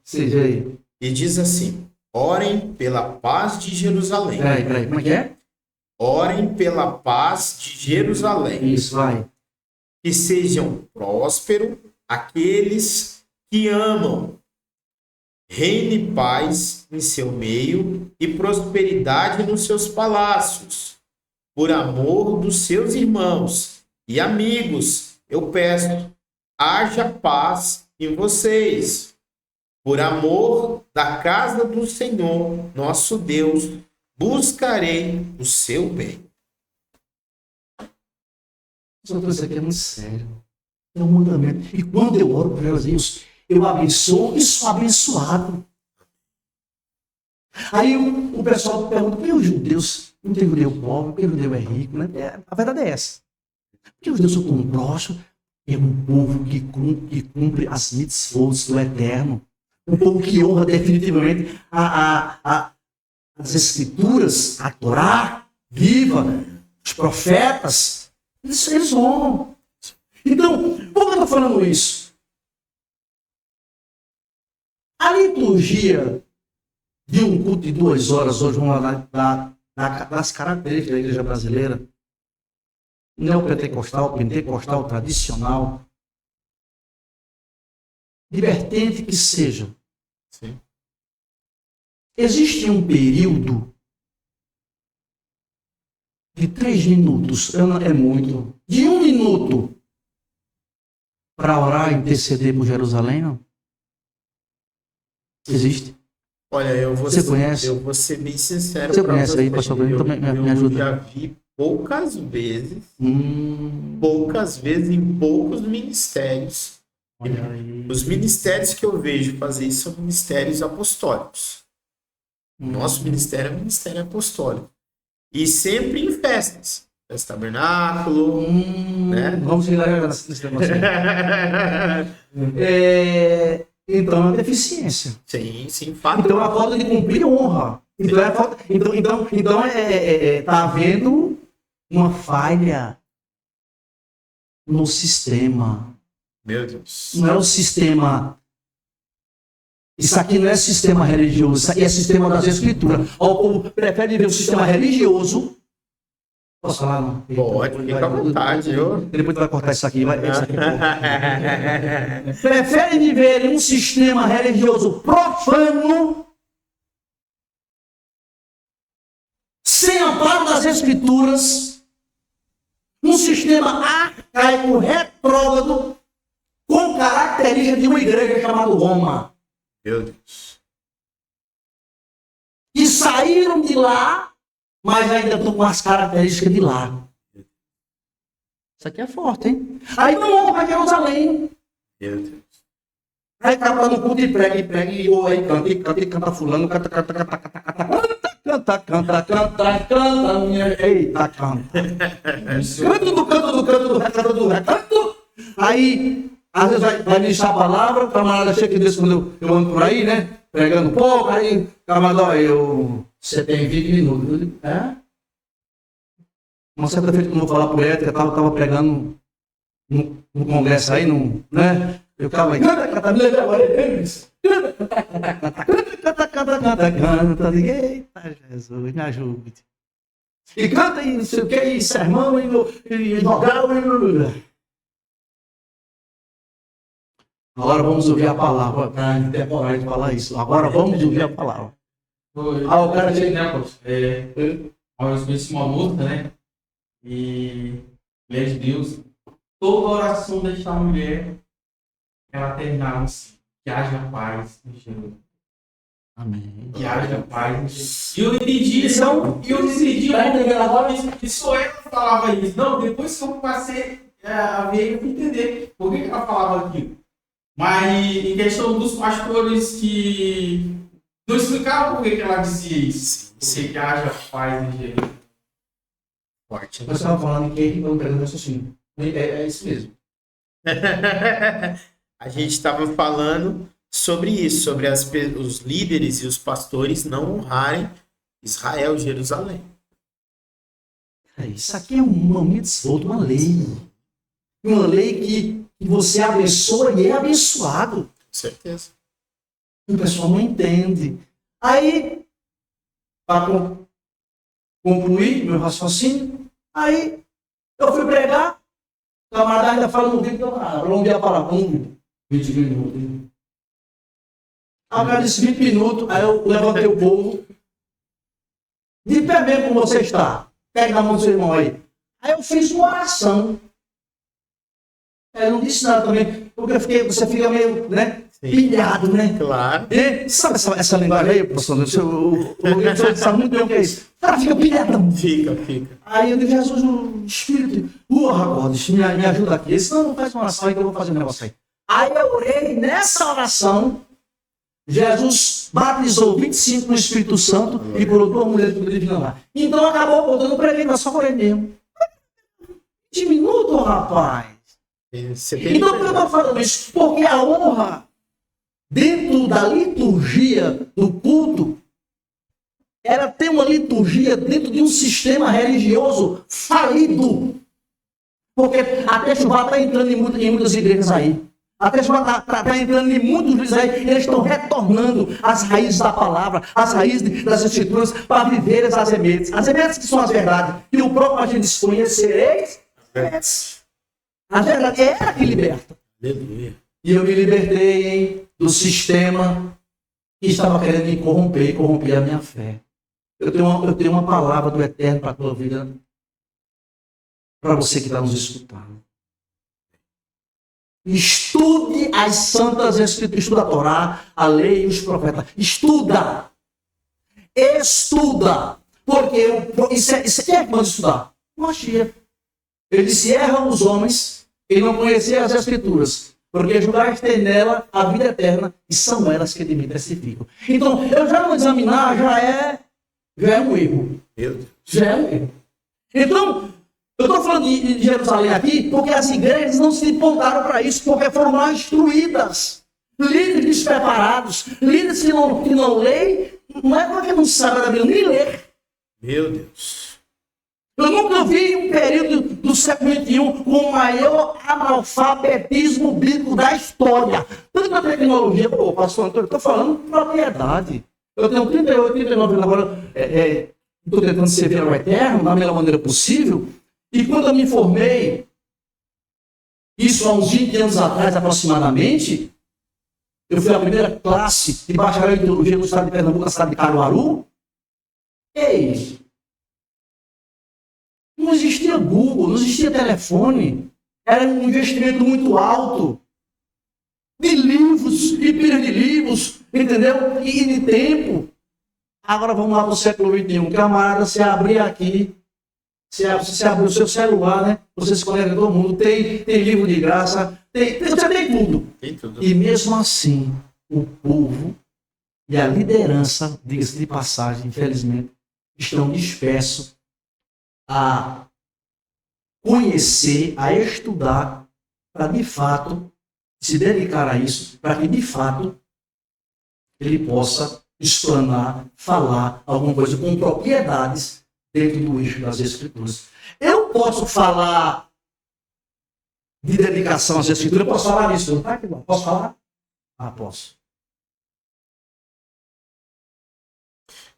Seja aí. E diz assim: orem pela paz de Jerusalém. Peraí, como é que é? Orem pela paz de Jerusalém. Isso, vai. Que sejam prósperos aqueles que amam. Reine paz em seu meio e prosperidade nos seus palácios. Por amor dos seus irmãos e amigos, eu peço, haja paz em vocês. Por amor da casa do Senhor, nosso Deus, buscarei o seu bem. Isso aqui é muito sério. É um mandamento. E quando eu oro para Deus, eu abençoo e sou abençoado. Aí o pessoal pergunta, por que os judeus não tem judeu pobre, por que o judeu é rico? Né? A verdade é essa. Porque os judeus são tão próximos, é um povo que cumpre as mitzvot do Eterno. Um povo que honra definitivamente as escrituras, a Torá viva, os profetas. Eles honram. Então, por que eu estou falando isso? A liturgia de um culto de 2 horas, hoje vamos lá das características da igreja brasileira, neopentecostal, pentecostal, tradicional, divertente que seja. Sim. Existe um período de 3 minutos, é muito, de 1 minuto para orar e interceder por Jerusalém, não? Existe? Olha, Você conhece? Eu vou ser bem sincero. Você conhece aí, pastor Bruno? Então me ajuda. Eu já vi poucas vezes em poucos ministérios. Olha aí. Os ministérios que eu vejo fazer isso são ministérios apostólicos. Nosso ministério é um ministério apostólico. E sempre em festas. Festa tabernáculo, né? Vamos chegar nesse negócio aí. Então é uma deficiência. Sim, fato. Então a falta de cumprir honra. Então tá havendo uma falha no sistema. Meu Deus. Não é o sistema. Isso aqui não é sistema religioso, isso aqui é sistema das escrituras. O povo prefere ver o sistema religioso. Posso falar? Não? Pode, fica à vontade. Depois tu vai cortar isso aqui. Isso aqui prefere viver em um sistema religioso profano, sem amparo das escrituras, um sistema arcaico, retrógrado, com característica de uma igreja chamada Roma. Meu Deus. E saíram de lá, mas ainda estão com as características de lá. Isso aqui é forte, hein? Aí não honra Jerusalém. Meu Deus. Aí acaba no culto e prega, e ou aí canta fulano, canta, minha... Eita, canta. Canto do recanto. Aí, às vezes vai ministrar a palavra, o camarada chega desse quando eu ando por aí, né? Pregando um pouco, aí, camarada, você tem 20 minutos. Uma certa feita, quando eu vou falar por ética, eu tava pregando no congresso aí, né? Eu ficava aí, canta, eita, Jesus, me ajude. E canta aí, não sei o que, e sermão, e vogal, Agora vamos ouvir a palavra, para interporar de falar isso. Agora vamos ouvir a palavra. O cara chega, né, poxa? Eu conheci uma moça, né? E mulher de Deus, toda oração desta mulher, ela terminava assim: que haja paz em Jesus. Amém. Que haja paz. E eu entendi isso. E eu decidi. E só ela falava isso. Não, depois que eu passei a ver, eu fui entender por que ela falava aquilo. Mas em questão dos pastores que não explicavam por que ela dizia isso. Que haja paz em Jesus. Forte. Você estava falando que não perdeu raciocínio. É isso mesmo. A gente estava falando sobre isso, sobre os líderes e os pastores não honrarem Israel e Jerusalém. Isso aqui é uma mitzvot, uma lei. uma lei que você abençoa e é abençoado. Com certeza. O pessoal não entende. Aí, para concluir meu raciocínio, aí eu fui pregar, o camarada ainda fala no vídeo, vamos ver a palavra, 20 minutos. Aí o cara disse 20 minutos, aí eu levantei o povo, de pé mesmo como você está, pega na mão do seu irmão aí. Aí eu fiz uma oração. Eu não disse nada também, porque você fica meio, né, pilhado, né? Claro. E, sabe essa linguagem aí, professor? O senhor sabe muito bem o que é isso. O cara fica pilhadão. Fica. Aí eu digo, Jesus, o Espírito, rapaz, me ajuda aqui. Senão não faz uma oração aí que eu vou fazer um negócio aí. Aí eu orei, nessa oração, Jesus batizou 25 no Espírito Santo e curou 2 mulheres do divino lá. Então acabou, eu não preguei, mas só orei mesmo. 20 minutos, rapaz. Então por que eu estou falando isso? Porque a honra, dentro da liturgia do culto, ela tem uma liturgia dentro de um sistema religioso falido. Porque a Techuvá está entrando em muitas igrejas aí. A Techuvá está entrando em muitos livros aí. Eles estão retornando às raízes da palavra, às raízes das escrituras, para viver as sementes. As sementes que são as verdades. E o próprio a gente diz, conhecereis a verdade. É ela que liberta. Aleluia. E eu me libertei do sistema que estava querendo me corromper e corromper a minha fé. Eu tenho uma palavra do Eterno para a tua vida, para você que está nos escutando. Estude as santas escrituras, estuda a Torá, a lei e os profetas. Estuda! Porque quem é que manda estudar? Mashiach. Ele disse, erram os homens e não conhecer as escrituras, porque julgaste ter nela a vida eterna e são elas que de mim testificam. Então, eu já não examinar, já é um erro. Já é um erro. Então, eu estou falando de Jerusalém aqui porque as igrejas não se apontaram para isso, porque foram mal instruídas. Líderes despreparados, líderes que não leem, não é porque não sabem da Bíblia, nem ler. Meu Deus. Eu nunca vi um período do século XXI com o maior analfabetismo bíblico da história. Tanto na tecnologia, pastor Antônio, estou falando propriedade. Eu tenho 38, 39 anos agora, estou tentando servir ao Eterno da melhor maneira possível. E quando eu me formei, isso há uns 20 anos atrás aproximadamente, eu fui a primeira classe de bacharel em teologia no estado de Pernambuco, na cidade de Caruaru. Ei, não existia Google, não existia telefone. Era um investimento muito alto. De livros, e pilhas de livros, entendeu? E de tempo. Agora vamos lá para o século XXI. Camarada, se abrir aqui, se abrir o seu celular, né? Você se conecta com todo mundo. Tem livro de graça, você tem tudo. Tem tudo. E mesmo assim, o povo e a liderança, diga-se de passagem, infelizmente, estão dispersos a conhecer, a estudar, para de fato se dedicar a isso, para que de fato ele possa explanar, falar alguma coisa com propriedades dentro do eixo das Escrituras. Eu posso falar de dedicação às Escrituras, eu posso falar disso, não tá aqui, não. Posso falar? Posso.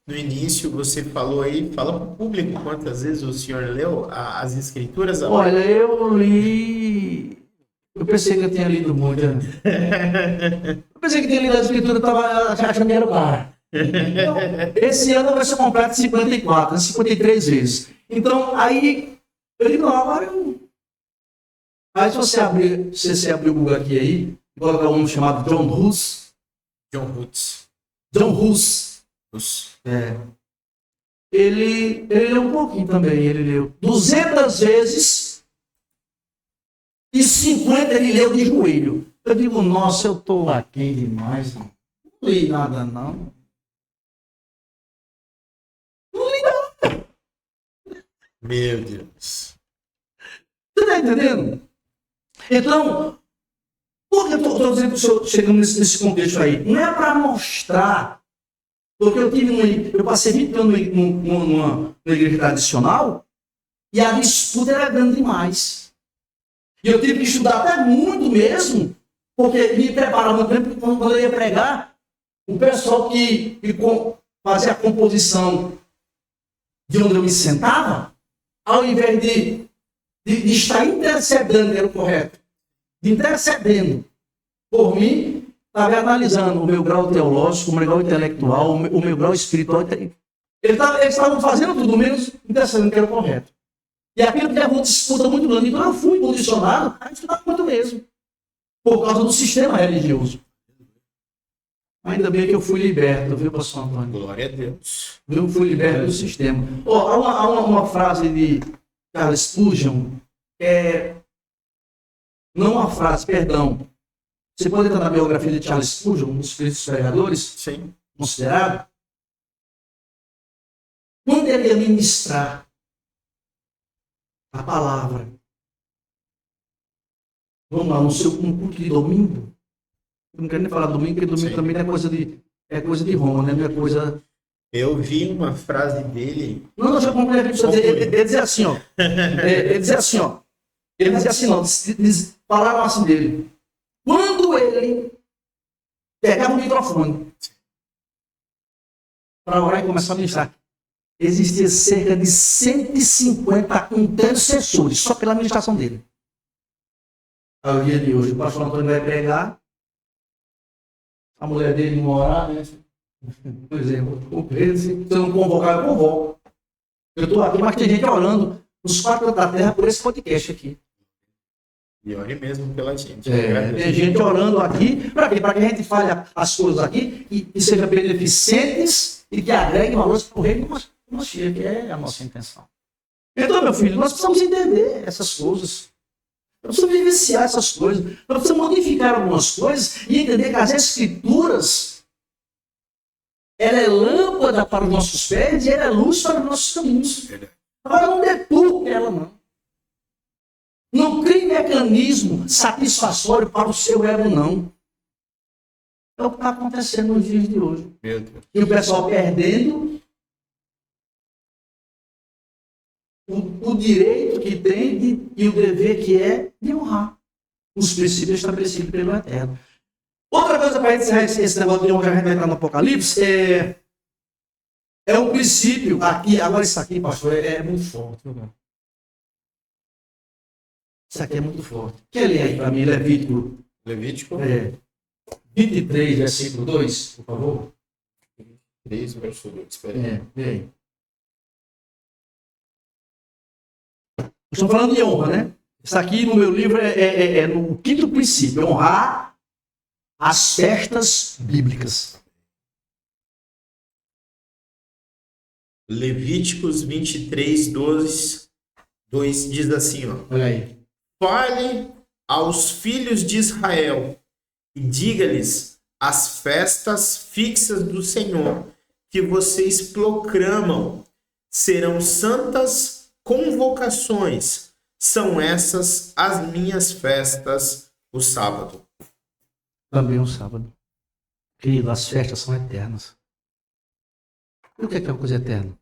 No início você falou aí, fala para o público quantas vezes o senhor leu as escrituras? Olha, eu li. Eu pensei que eu tinha lido muito. Eu pensei que tinha lido a escritura, eu estava achando que era o cara. Então, esse ano vai ser completo 54, 53 vezes. Então, aí, eu digo, não, agora eu. Aí, se você abrir o Google aqui aí, e colocar um chamado John Hus. Ele leu um pouquinho também, ele leu 200 vezes e 50 ele leu de joelho. Eu digo, nossa, eu estou aqui demais, não li nada não. Não li nada. Meu Deus. Você está entendendo? Então, por que eu estou dizendo que o senhor chegando nesse contexto aí? Não é para mostrar. Porque eu passei 20 anos numa igreja tradicional e a disputa era grande demais. E eu tive que estudar até muito mesmo, porque me preparava muito tempo quando eu ia pregar, o pessoal que fazia a composição de onde eu me sentava, ao invés de estar intercedendo, que era o correto, de intercedendo por mim, estava analisando o meu grau teológico, o meu grau intelectual, o meu grau espiritual. Eles estavam fazendo tudo menos intercedendo, que era o correto. E aquilo que levou uma disputa muito grande. Então eu fui condicionado a estudar muito mesmo, por causa do sistema religioso. Ainda bem que eu fui liberto, viu, pastor Antônio? Glória a Deus. Eu fui liberto do sistema. Há uma frase de Charles Spurgeon, não uma frase, perdão. Você pode entrar na biografia de Charles Spurgeon, um dos grandes pregadores, Sim. considerado. Quando ele ia ministrar a palavra, vamos lá, no seu culto de domingo, eu não quero nem falar domingo, porque domingo também é coisa de Roma, né? Não é coisa... Eu vi uma frase dele. Não, deixa eu concluir aqui. Ele dizia assim, ó. Ele dizia assim, ó. Ele dizia assim, não. Falaram assim dele. Quando ele pegava o microfone para orar e começar a ministrar, existia cerca de 150 intercessores só pela ministração dele. Aí o dia de hoje, o pastor Antônio vai pregar, a mulher dele não orar, né? Por exemplo, se eu não convocar, eu convoco. Eu estou aqui, mas tem gente orando nos 4 cantos da terra por esse podcast aqui. E ore mesmo pela gente. Tem gente orando aqui, para quê? Para que a gente fale as coisas aqui e sejam beneficentes e que agreguem valores para o reino do Mashiach, que é a nossa intenção. Então, meu filho, nós precisamos entender essas coisas. Nós precisamos vivenciar essas coisas. Nós precisamos modificar algumas coisas e entender que as Escrituras, ela é lâmpada para os nossos pés e ela é luz para os nossos caminhos. Agora não deturpe ela, não. Não crie mecanismo satisfatório para o seu ego, não. É o que está acontecendo nos dias de hoje. Meu Deus. E o pessoal perdendo o direito que tem e o dever que é de honrar os princípios estabelecidos pelo Eterno. Outra coisa para a gente encerrar esse negócio de honra, a gente vai entrar no Apocalipse, é um princípio aqui. Agora isso aqui, pastor, é muito forte. Viu? Isso aqui é muito forte. Quer ler aí para mim, Levítico? 23, versículo 2, por favor. 3, verso 2. Espera aí. Vê aí. Estamos falando de honra, né? Isso aqui no meu livro é no 5º princípio, honrar as festas bíblicas. Levíticos 23, 2 diz assim, ó. Olha aí. Fale aos filhos de Israel e diga-lhes as festas fixas do Senhor que vocês proclamam serão santas convocações. São essas as minhas festas, o sábado. Também o sábado. Querido, as festas são eternas. E o que é uma coisa eterna?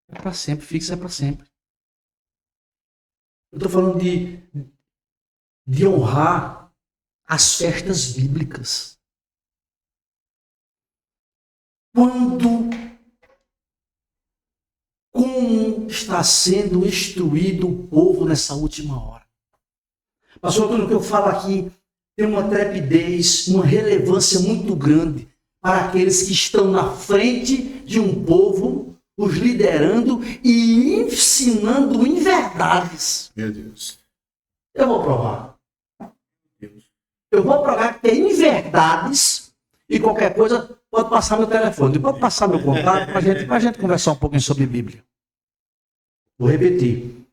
É para sempre, fixa é para sempre. Eu estou falando de honrar as festas bíblicas. Como está sendo instruído o povo nessa última hora? Pastor, tudo que eu falo aqui tem uma trepidez, uma relevância muito grande para aqueles que estão na frente de um povo, os liderando e ensinando em verdades. Meu Deus. Eu vou provar. Eu vou provar que é em verdades e qualquer coisa pode passar meu telefone, pode passar meu contato para a gente conversar um pouquinho sobre Bíblia. Vou repetir.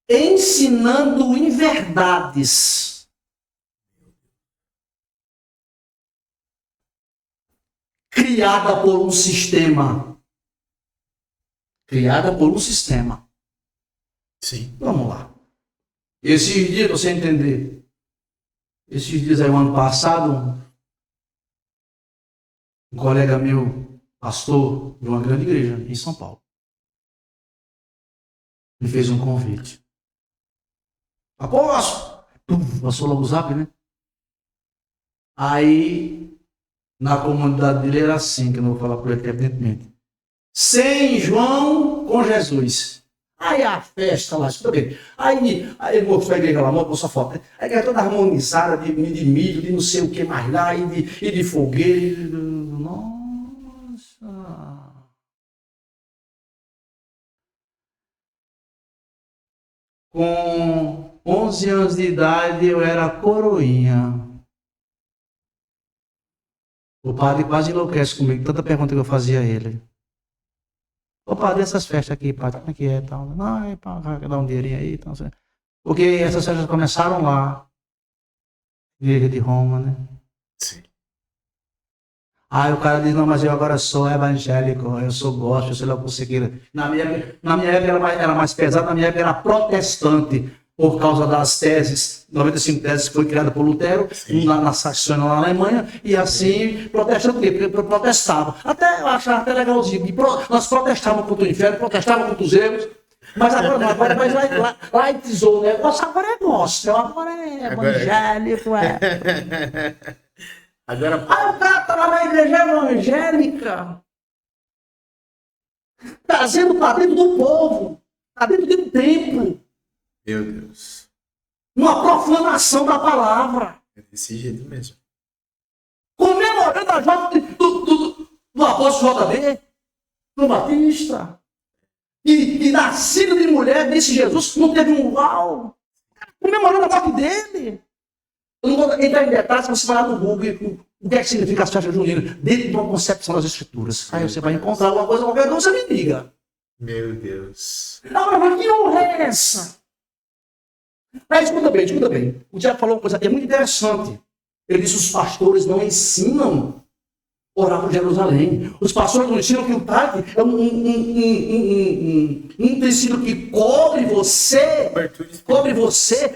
Ensinando em verdades. Criada por um sistema. Criada por um sistema. Sim. Vamos lá. Esses dias, você entender. Esses dias aí, o ano passado, um colega meu, pastor de uma grande igreja em São Paulo, me fez um convite. Apóstolo, Passou logo o zap, né? Aí, na comunidade dele era assim, que eu não vou falar por ele, evidentemente. Sem João com Jesus. Aí a festa lá, tudo bem. Aí ele mostrou a igreja lá, mostrou a foto. A igreja toda harmonizada, de milho, de não sei o que mais lá, e de fogueira. Nossa! Com 11 anos de idade eu era coroinha. O padre quase enlouquece comigo, tanta pergunta que eu fazia a ele. Ô padre, essas festas aqui, padre, como é que é? Tal? Não, é para dar um dinheirinho aí. Tal, assim. Porque essas festas começaram lá, Igreja de Roma, né? Sim. Aí o cara diz, não, mas eu agora sou evangélico, eu sou gospel, eu sei lá o que você queira. Na minha época era mais pesado, na minha época era protestante, por causa das teses, 95 teses que foi criada por Lutero, na Saxônia, na Alemanha, e assim, protestante o quê? Porque protestava. Até eu achava até legalzinho. Nós protestávamos contra o inferno, protestávamos contra os erros, mas agora não, agora laicizou o negócio, agora é gospel, agora é evangélico, Agora, Aí o cara tá lá na igreja evangélica, trazendo para dentro do povo, para dentro do templo, meu Deus, uma profanação da palavra, é desse jeito mesmo. comemorando a morte do apóstolo JB, do Batista, e nascido de mulher, disse Jesus, não teve um uau, comemorando a morte dele. Eu não vou entrar em detalhes, você vai lá no Google, o que é que significa as festas juninas, dentro de uma concepção das Escrituras. Aí você vai encontrar alguma coisa, qualquer coisa, você me diga. Meu Deus. Não, mas que honra é essa? Mas escuta bem. O Tiago falou uma coisa aqui muito interessante. Ele disse que os pastores não ensinam a orar por Jerusalém. Os pastores não ensinam que o tithe é um tecido que cobre você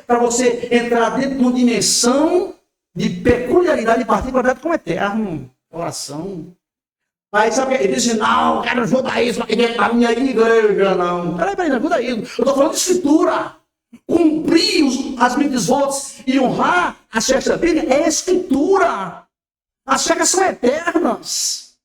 para você entrar dentro de uma dimensão de peculiaridade e particularidade como eterno. Oração. Mas sabe, ele diz, não, eu quero judaísmo aqui dentro da minha igreja, não. Peraí, não é judaísmo. Eu estou falando de escritura. Cumprir as mitzvot e honrar a festas bíblicas é escritura. As festas são eternas.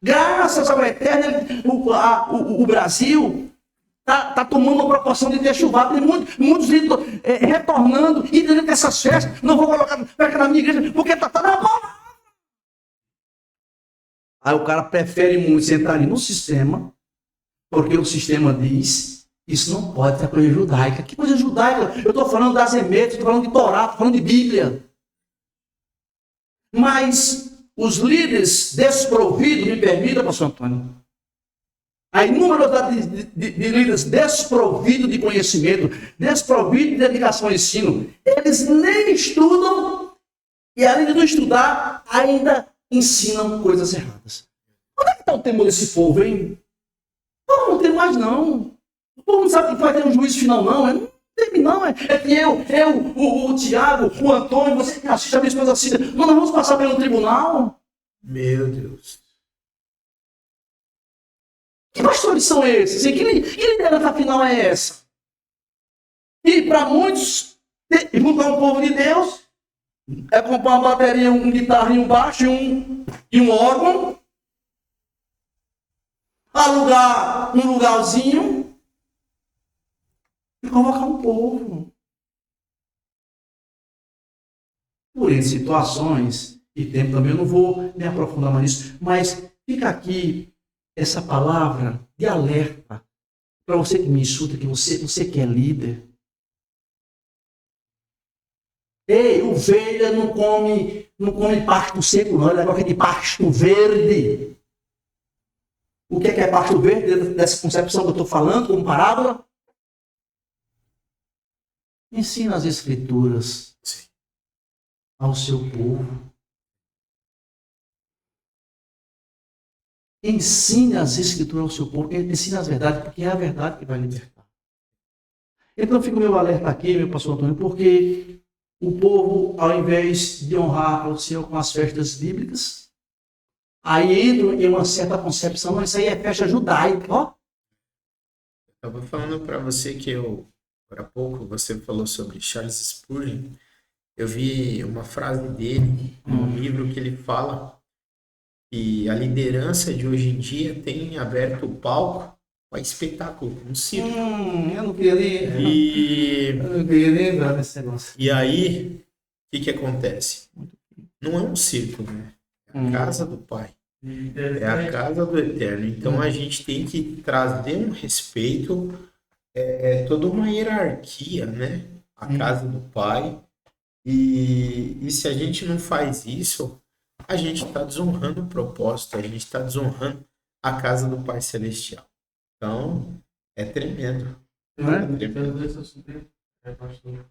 Graças ao eterno, o Brasil está tomando uma proporção de ter chuvado. Tem muitos ídolos retornando e dentro dessas festas. Não vou colocar festa na minha igreja porque está na palavra. Aí o cara prefere muito entrar ali no sistema, porque o sistema diz, isso não pode ser coisa judaica. Que coisa judaica? Eu estou falando das emetas, estou falando de Torá, estou falando de Bíblia. Mas os líderes desprovidos, me permita, pastor Antônio, a inúmeros de líderes desprovidos de conhecimento, desprovidos de dedicação ao ensino, eles nem estudam e além de não estudar, ainda ensinam coisas erradas. Onde é que está o temor desse povo, hein? Não tem mais não. O povo não sabe que vai ter um juízo final não. Não tem não. É que o Tiago, o Antônio, você que assiste a minha esposa assiste. Nós vamos passar pelo tribunal. Meu Deus. Que pastores são esses? Que liderança final é essa? E para muitos, juntar um povo de Deus, é comprar uma bateria, uma guitarra e um baixo e um órgão, alugar um lugarzinho e convocar um povo. Por em situações e tempo também, eu não vou me aprofundar mais nisso, mas fica aqui essa palavra de alerta para você que me escuta, que você que é líder. Ei, ovelha não come pasto seco, não. Ele gosta de pasto verde. O que é pasto verde dessa concepção que eu estou falando, como parábola? Ensina as escrituras ao seu povo. Ensine as escrituras ao seu povo. Ensine as verdades, porque é a verdade que vai libertar. Então fica o meu alerta aqui, meu pastor Antônio, porque o povo, ao invés de honrar o Senhor com as festas bíblicas, aí entra em uma certa concepção, mas isso aí é festa judaica, ó. Eu estava falando para você que eu Agora há pouco você falou sobre Charles Spurgeon. Eu vi uma frase dele num livro que ele fala que a liderança de hoje em dia tem aberto o palco para espetáculo, um circo. Eu não queria nem entrar nesse negócio. E aí, o que acontece? Não é um circo, né? É a casa do Pai. É a casa do Eterno. Então a gente tem que trazer um respeito, toda uma hierarquia, né? A casa do Pai. E se a gente não faz isso, a gente está desonrando o propósito, a gente está desonrando a casa do Pai Celestial. Então, é tremendo. Não é? Pastor.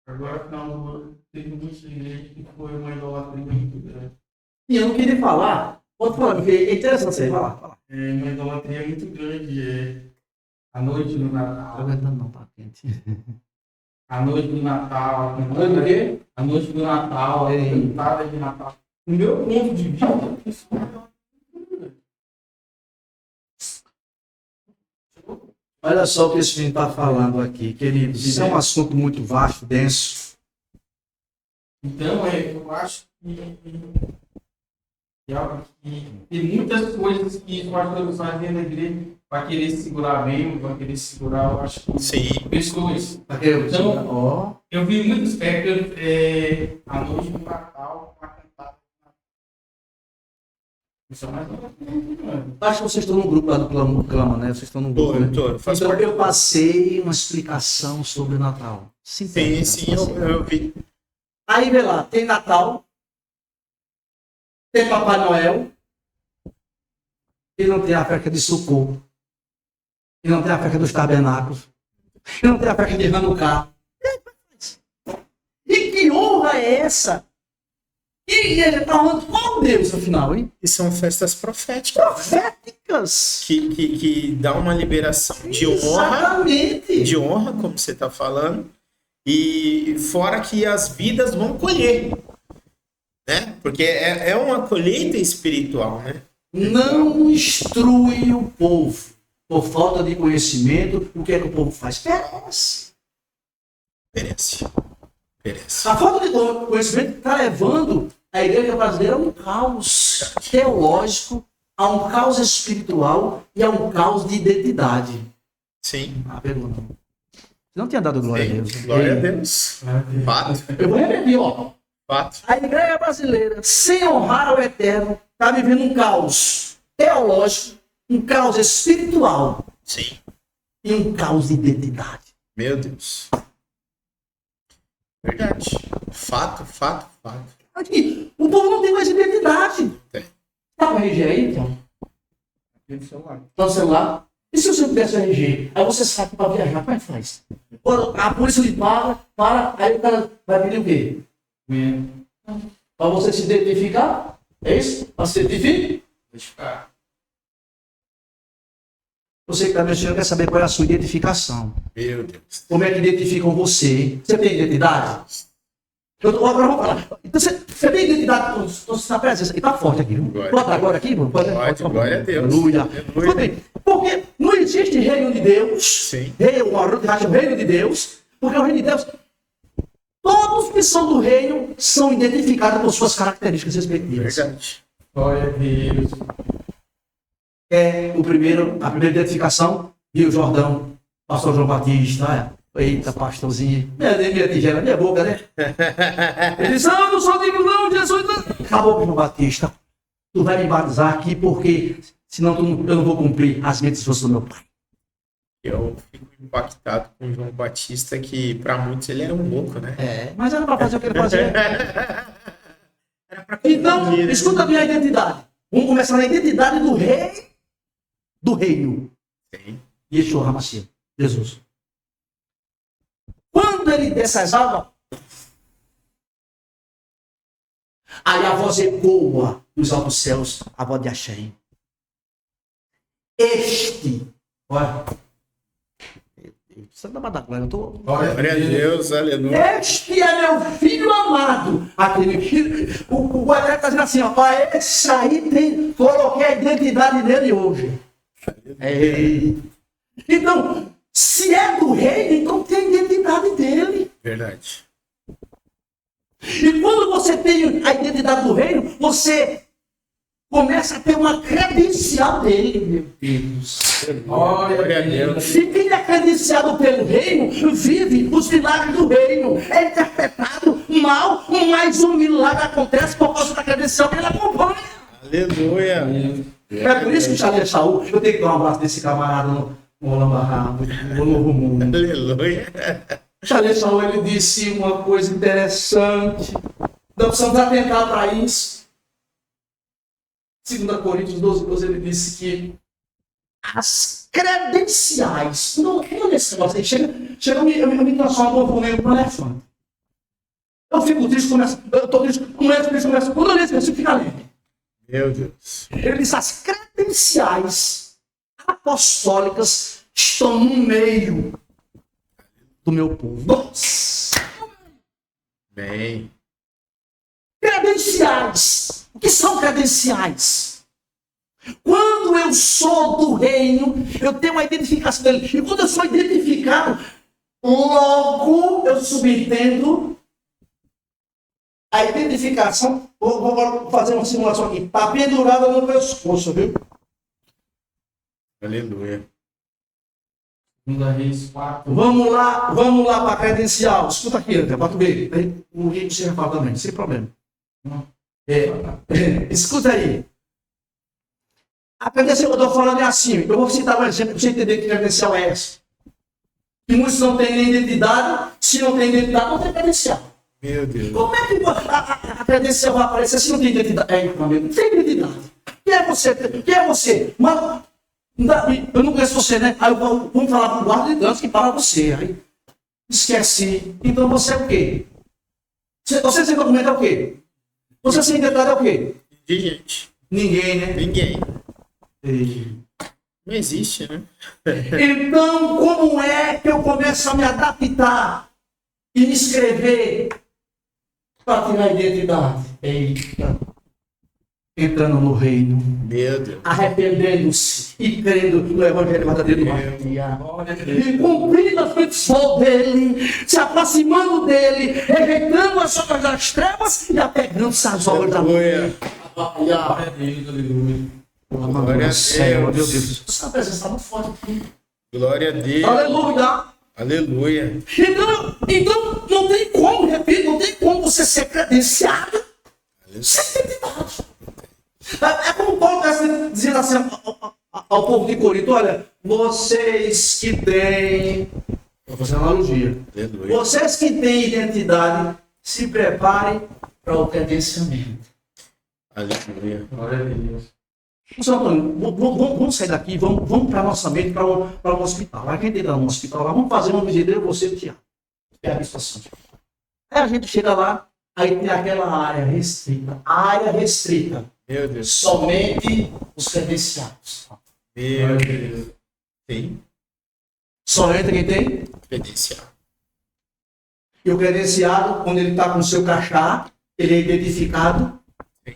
Agora, final do ano, teve muitas igrejas que foi uma idolatria muito grande. E eu não queria falar. Pode falar, porque é interessante você falar. É uma idolatria muito grande. A noite do Natal. Aguentando não, tá quente. A noite do Natal. A noite do quê? A noite do Natal, a cantada de Natal. O meu ponto de vista, isso é uma idolatria. Olha só o que esse filho está falando aqui, queridos. Isso é um assunto muito vasto, denso. Então, eu acho que tem muitas coisas que os pastores fazem na igreja para querer segurar bem, para querer segurar, eu acho que Sim. pessoas. Então, Eu vi muitos aspectos a noite do Natal, uma cantada. Isso é mais acho que vocês estão no grupo lá do Clama, né? Vocês estão no grupo, né? Então eu passei uma explicação sobre o Natal. Sim, eu vi. Aí vê lá, tem Natal, tem Papai Noel, e não tem a festa de Sukkot, e não tem a festa dos tabernáculos, e não tem a festa de Hanukkah. E que honra é essa? E ele está honrando qual Deus, afinal, hein? E são festas proféticas. Proféticas. Que dá uma liberação de honra. Exatamente. De honra, como você está falando. E fora que as vidas vão colher. Né? Porque é uma colheita espiritual, né? Não instrui o povo. Por falta de conhecimento, o que é que o povo faz? Perece. A falta de conhecimento está levando a igreja brasileira a um caos teológico, a um caos espiritual e a um caos de identidade. Sim. Pergunta. Você não tinha dado glória a Deus. Glória a Deus. Fato. Eu vou repetir, ó. Fato. A igreja brasileira, sem honrar ao Eterno, está vivendo um caos teológico, um caos espiritual. Sim. E um caos de identidade. Meu Deus. Verdade. Fato. Aqui, o povo não tem mais identidade. Tem. Tá com o RG aí, então? Tá no celular? E se você pudesse o RG? Aí você sabe para viajar, como é que faz? A polícia lhe para, aí o cara vai pedir o quê? Para você se identificar? É isso? Para se identificar? Você que está mexendo quer saber qual é a sua identificação. Meu Deus. Como é que identificam você? Você tem identidade? Agora vamos falar. Então, você tem identidade? Então, você está presença. E está forte aqui. Bota agora aqui, mano. Pode, glória a Deus. Aleluia. Porque não existe reino de Deus. Sim. Reino de Deus. Porque o reino de Deus, todos que são do reino são identificados por suas características respectivas. Verdade. Glória a Deus. A primeira identificação, Rio Jordão, pastor João Batista, eita, pastorzinho, minha tigela, minha boca, né? Ele disse, eu não sou digno não, Jesus não. Acabou com o Batista, tu vai me batizar aqui porque senão eu não vou cumprir as metas do meu pai. Eu fico impactado com o João Batista, que para muitos ele era um louco, né? Mas era para fazer o que ele fazia. Então, escuta bem a identidade. Vamos começar na identidade do rei, do reino. Sim. Yeshua HaMashiach, Jesus. Quando ele desce as águas, aí a voz ecoa dos altos céus, a voz de Hashem. Olha. Você não vai dar glória, eu tô. Glória a Deus, aleluia. Este é meu filho amado. Aquele filho. O Guarani está dizendo assim, ó. Esse aí coloquei a identidade dele hoje. Então, se é do rei, Verdade. E quando você tem a identidade do reino, você começa a ter uma credencial dele, meu Deus. Glória a Deus. E quem é credenciado pelo reino, vive os milagres do reino. É interpretado mal, mas um milagre acontece por causa da credencial que ele acompanha. Aleluia. É por isso que o Charles Saúl, eu tenho que dar um abraço desse camarada no Olambarra, no Novo Mundo. Aleluia. Charles Saúl, ele disse uma coisa interessante. Não precisamos atentar para isso. 2 Coríntios 12, ele disse que as credenciais, não nesse negócio aí, chega eu me transformo num elefante. Eu fico triste, eu estou triste, não é triste, começa, quando eu leio esse versículo, fica alegre. Meu Deus. Ele disse, as credenciais apostólicas estão no meio do meu povo. Nossa! Bem. Credenciais. O que são credenciais? Quando eu sou do reino, eu tenho uma identificação dele. E quando eu sou identificado, logo eu subentendo a identificação. Vou fazer uma simulação aqui. Está pendurada no pescoço, viu? Aleluia. 2 Reis 4. Vamos lá para a credencial. Escuta aqui, para tu ver. O Rio você vai falar também, sem problema. Escuta aí. A credencial que eu estou falando é assim. Eu vou citar um exemplo para você entender que credencial é essa. Que muitos não têm nem identidade. Se não tem identidade, não tem credencial. Meu Deus. Como é que a credencial vai aparecer se não tem identidade? Não tem identidade. Quem é você? Quem é você? Mas, eu não conheço você, né? Aí vamos falar para o guarda de trânsito que para você. Aí esqueci. Então você é o quê? Você sem documento é o quê? Você sem identidade é o quê? Gente. Ninguém, né? Ninguém. Não existe, né? Então, como é que eu começo a me adaptar e me inscrever para tirar a identidade? Eita. Entrando no reino, Meu Deus. arrependendo-se e crendo no Evangelho verdadeiro de Maria, e cumprindo as petições dele, se aproximando dele, rejeitando as obras das trevas e apegando-se às obras da luz. Glória a Céu, meu Deus. Deus. Essa presença está muito forte aqui. Glória a Deus. Aleluia. Aleluia. Então, não tem como, repito, não tem como você ser credenciado sem identidade. É como Paulo está dizendo assim ao povo de Corinto: olha, vocês que têm, vou fazer uma analogia, Aleluia. vocês que têm identidade, se preparem para o credenciamento. Aleluia. Glória a Deus. Senhor Antônio, vamos sair daqui, vamos para a nossa mente, para um hospital. A gente entra no hospital lá, vamos fazer uma visita, eu, você e o Tiago. É a situação. Aí a gente chega lá, aí tem aquela área restrita. Área restrita. Meu Deus. Somente os credenciados. Meu Deus. Sim. Só entra quem tem. Credencial. E o credenciado, quando ele está com o seu crachá, ele é identificado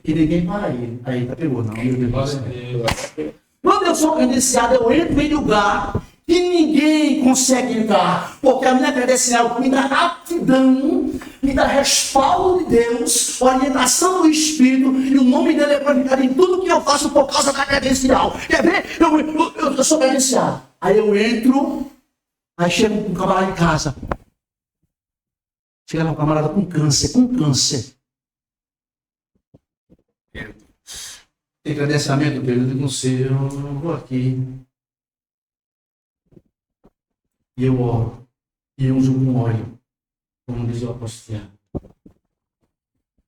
e ninguém para ele. Aí tá pegou, não. Meu Deus do Glória céu. a Deus. Quando eu sou credenciado, eu entro em lugar que ninguém consegue entrar, porque a minha credencial me dá aptidão, me dá respaldo de Deus, orientação do Espírito, e o nome dele é glorificado em tudo que eu faço por causa da credencial. Quer ver? Eu sou credenciado. Aí eu entro, aí chega um camarada em casa. Chega lá um camarada com câncer. Tem credenciamento dele? Eu digo, não sei, eu vou aqui. E eu oro. E eu uso um óleo. Como diz o apóstolo.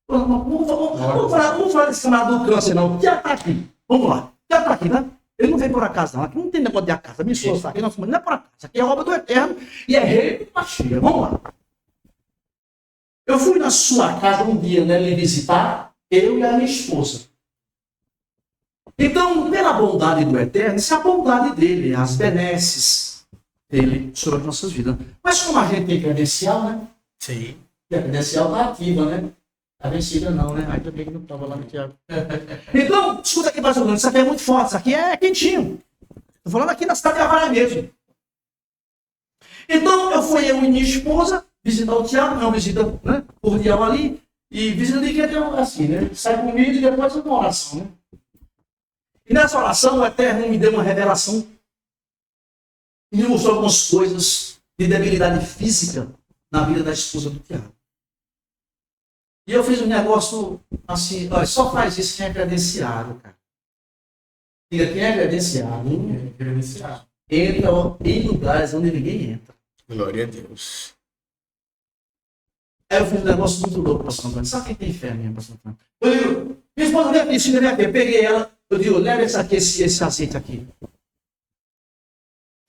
Vamos falar desse camarada do câncer, não. Já está aqui. Vamos lá. Já está aqui, né? Ele não vem por acaso, não. Aqui não tem negócio de acaso. Minha esposa está aqui. Não é por acaso. Aqui é obra do Eterno. E é rei de Machia. Vamos lá. Eu fui na sua casa um dia, né? Lhe visitar. Eu e a minha esposa. Então, pela bondade do Eterno, isso é a bondade dele, as benesses dele sobre as nossas vidas. Mas como a gente tem credencial, né? Sim. E a credencial está ativa, né? Está vencida não, né? Ainda bem que não estava lá no Tiago. Então, escuta aqui, pastor Bruno, isso aqui é muito forte, isso aqui é quentinho. Estou falando aqui na cidade de Avaré mesmo. Então, eu e minha esposa, visitar o Tiago, é uma visita, né, cordial ali, e visita de quem tem assim, né? Sai comigo e depois uma oração, né? E nessa oração o Eterno me deu uma revelação e me mostrou algumas coisas de debilidade física na vida da esposa do Tiago. E eu fiz um negócio assim, olha, só faz isso quem é credenciado, cara. Diga, quem é credenciado, entra em lugares onde ninguém entra. Glória a Deus. Aí eu fiz um negócio muito louco, pastor Antônio. Sabe quem tem fé mesmo, pastor Antônio? Eu digo, minha esposa vem aqui, Cida, vem aqui. Eu peguei ela, eu digo, leva esse azeite aqui.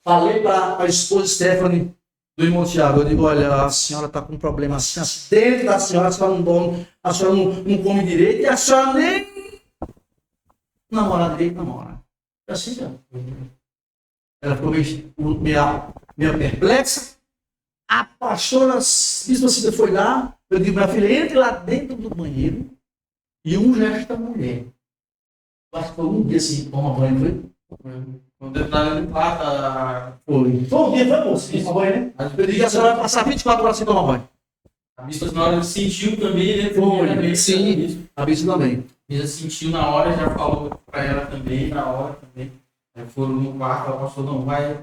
Falei para a esposa Stephanie do irmão Tiago, eu digo, olha, a senhora está com um problema assim, assim, dentro da senhora, a senhora não dorme, a senhora não come direito e a senhora nem namora direito, namora. É assim, já. Ela ficou meio perplexa. A pastora Cida foi lá, eu digo, minha filha, entre lá dentro do banheiro e um gesto da mulher. Eu acho que foi um dia assim, toma banho, foi? Quando eu estava no quarto, Foi um dia, foi, moço, toma banho, né? Eu digo, a senhora vai passar 24 horas sem tomar banho. a Bispa na hora sentiu também, né? Foi, sim, a Bispa também. A Bispa sentiu na hora, já falou para ela também, na hora também. Aí foram no quarto, ela passou, não, vai,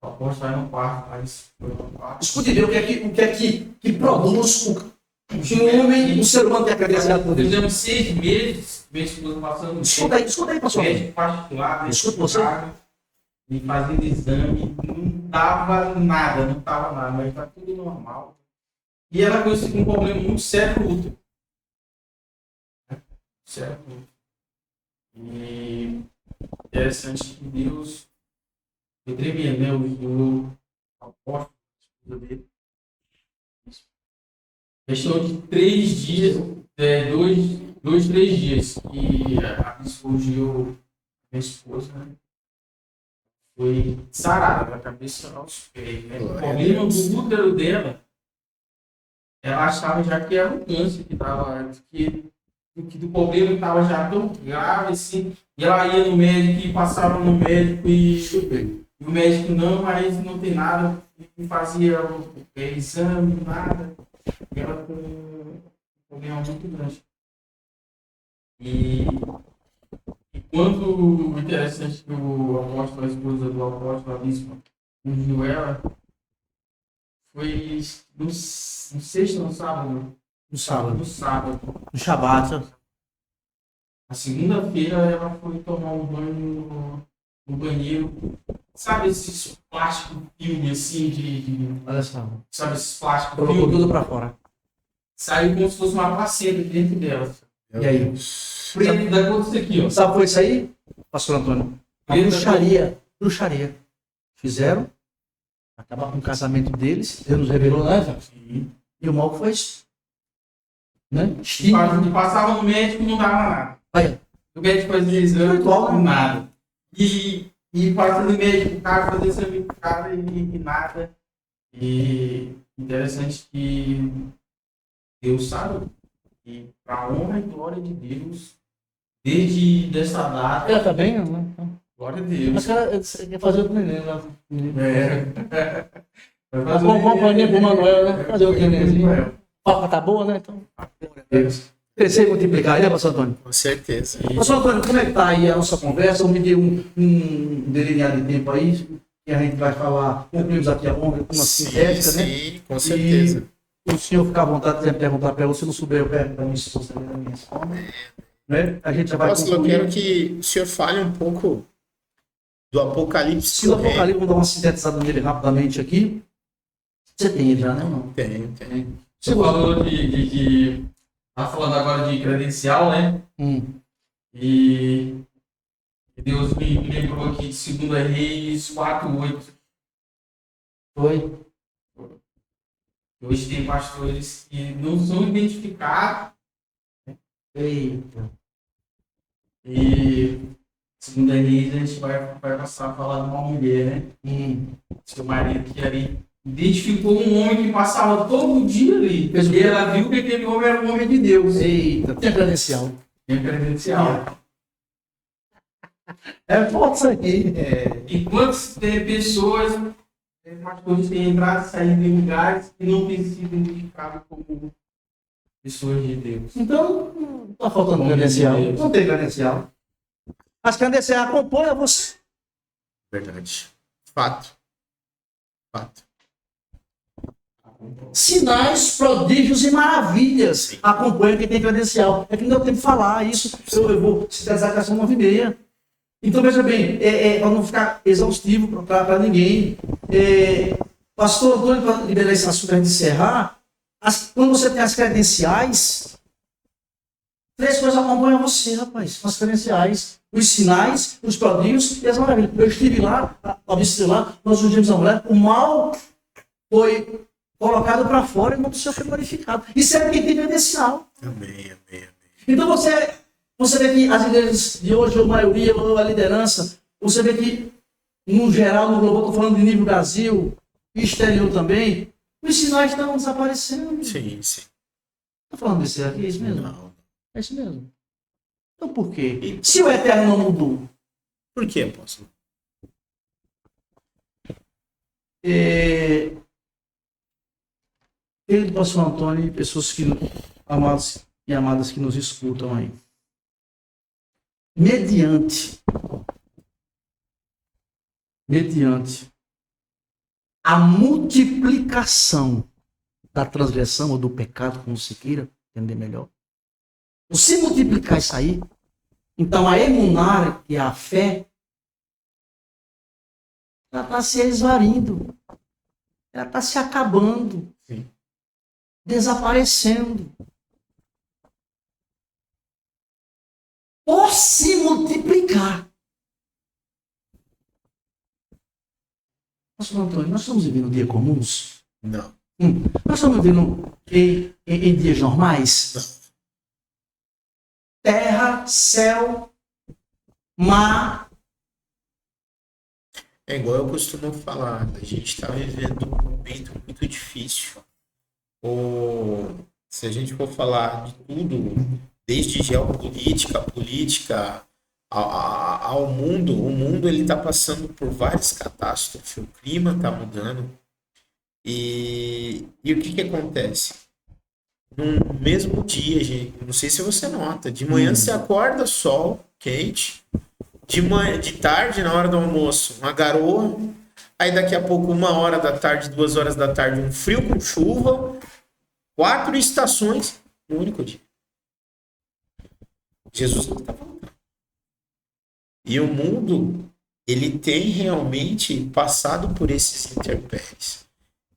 o apóstolo vai no quarto, aí foi no quarto. Escute bem o que é que produz um homem, um ser humano que é credenciado por Deus. Fizemos 6 meses, minha esposa passando Escuta aí, pastor. médico particular, Escuta você. me fazendo exame, não dava nada, mas tá tudo normal. E ela conseguiu um problema muito sério no útero. Sério no útero. E interessante que Deus foi tremendo, né? O apóstolo, a esposa dele. Questão de 3 dias, 2, 3 dias, que a surgiu minha esposa, né? Foi sarada da cabeça aos pés, né? O problema do útero dela, ela achava já que era um câncer que estava, que do problema estava já tão grave assim, e ela ia no médico e passava no médico e o médico não, mas não tem nada, e fazia o exame, nada, e ela com um problema muito grande. E quando o interessante que o apóstolo, a esposa do apóstolo, a bispa, ungiu ela, foi no sexta, no sábado? No sábado. No sábado. No Shabat. Na segunda-feira ela foi tomar um banho no banheiro. Sabe esses plásticos filme assim Olha só. sabe esses plásticos Colocou filme? tudo pra fora. Saiu como se fosse uma placenta dentro dela. E aí? Preto da cor disso aqui, ó. Sabe o que foi isso aí, pastor Antônio? A bruxaria. Fizeram. Acabar com o casamento deles. Deus nos revelou, né? E o mal foi isso. Né? E passava no médico e não dava nada. Aí, O médico fazia exame, Igual, né? nada. E passando no médico, o cara fazia exame com o cara e nada. E interessante que Deus sabe. E para honra e glória de Deus, desde dessa data, ela tá bem, né? glória a Deus. Mas cara, você quer fazer outro neném, né? Vai Tá fazer bom, vamos pro Manuel, né? Fazer outro nenenzinho. Manuel. Papa tá boa, né? Então, Deus. Crescer e multiplicar, né, pastor Antônio? Com certeza. Pastor Antônio, como é que tá aí a nossa conversa? Vamos medir um delineado de tempo aí, que a gente vai falar, concluímos aqui a onda com uma sintética, né? Sim, com certeza. E o senhor ficar à vontade de perguntar para eu, se não souber, eu pergunto para minha esposa também, da minha esposa. Né? A gente já vai Apóstolo, eu concluir. quero que o senhor fale um pouco do Apocalipse. Se o Apocalipse, vamos dar uma sintetizada nele rapidamente aqui. Você tem ele já, né? Não? Tem. Você falou de tá falando agora de credencial, né? E Deus me lembrou aqui de 2 Reis 4:8. Foi. Hoje tem pastores que não são identificados. Eita. E 2 Reis a gente vai passar a falar de uma mulher, né? Seu marido que ali identificou um homem que passava todo dia ali. E ela viu que aquele homem era um homem de Deus. Eita, tem credencial. Tem credencial. É forte isso aqui. Enquanto tem pessoas Pastores têm entrado e saído em lugares que não têm sido identificados como pessoas de Deus. Então, não está faltando credencial. Não tem credencial. As credenciais acompanham você. Verdade. Fato. Sinais, prodígios e maravilhas acompanham quem tem credencial. É que não deu tempo de falar isso. Eu vou sintetizar que são 9h30. Então, veja bem, para não ficar exaustivo para ninguém. Pastor Antônio, para liberar esse assunto para encerrar, quando você tem as credenciais, 3 coisas acompanham você, rapaz. As credenciais, os sinais, os prodígios e as maravilhas. Eu estive lá, observei lá, nós ungimos a mulher, o mal foi colocado para fora e o nome do Senhor foi glorificado. Isso é quem tem credencial. Amém. Então você vê que as igrejas de hoje, a maioria, ou a liderança, você vê que, no geral, no global, estou falando de nível Brasil, e exterior também, os sinais estão desaparecendo. Sim. Estou falando desse aqui, é isso mesmo? Não. É isso mesmo. Então por quê? Se o Eterno não mudou? Por quê, apóstolo? Ele, pastor Antônio, e pessoas amados e amadas que nos escutam aí. Mediante a multiplicação da transgressão ou do pecado, como se queira entender melhor. Se multiplicar isso aí, então a emunar, que é a fé, ela está se esvarindo, ela está se acabando, Sim. desaparecendo. Por se multiplicar. Pastor Antônio, nós estamos vivendo dias comuns? Não. Nós estamos vivendo em dias normais? Não. Terra, céu, mar. É igual eu costumo falar, a gente está vivendo um momento muito difícil. Se a gente for falar de tudo, desde geopolítica, política, ao mundo, o mundo ele está passando por várias catástrofes, o clima está mudando. E o que acontece? No mesmo dia, gente, não sei se você nota, de manhã você acorda, sol quente, de tarde, na hora do almoço, uma garoa, aí daqui a pouco 1h da tarde, 2h da tarde, um frio com chuva, 4 estações no único dia. Jesus está voltando. E o mundo, ele tem realmente passado por esses intempéries.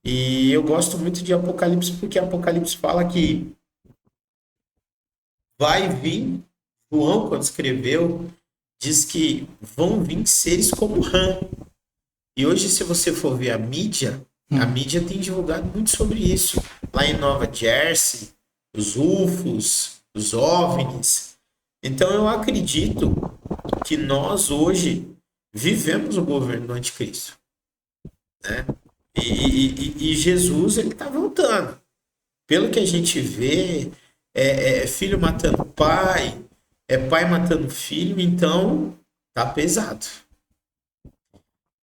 E eu gosto muito de Apocalipse, porque Apocalipse fala que vai vir, João, quando escreveu, diz que vão vir seres como rã. E hoje, se você for ver a mídia tem divulgado muito sobre isso. Lá em Nova Jersey, os UFOs, os OVNIs. Então, eu acredito que nós, hoje, vivemos o governo do anticristo. Né? E Jesus, ele está voltando. Pelo que a gente vê, é filho matando pai, é pai matando filho, então tá pesado.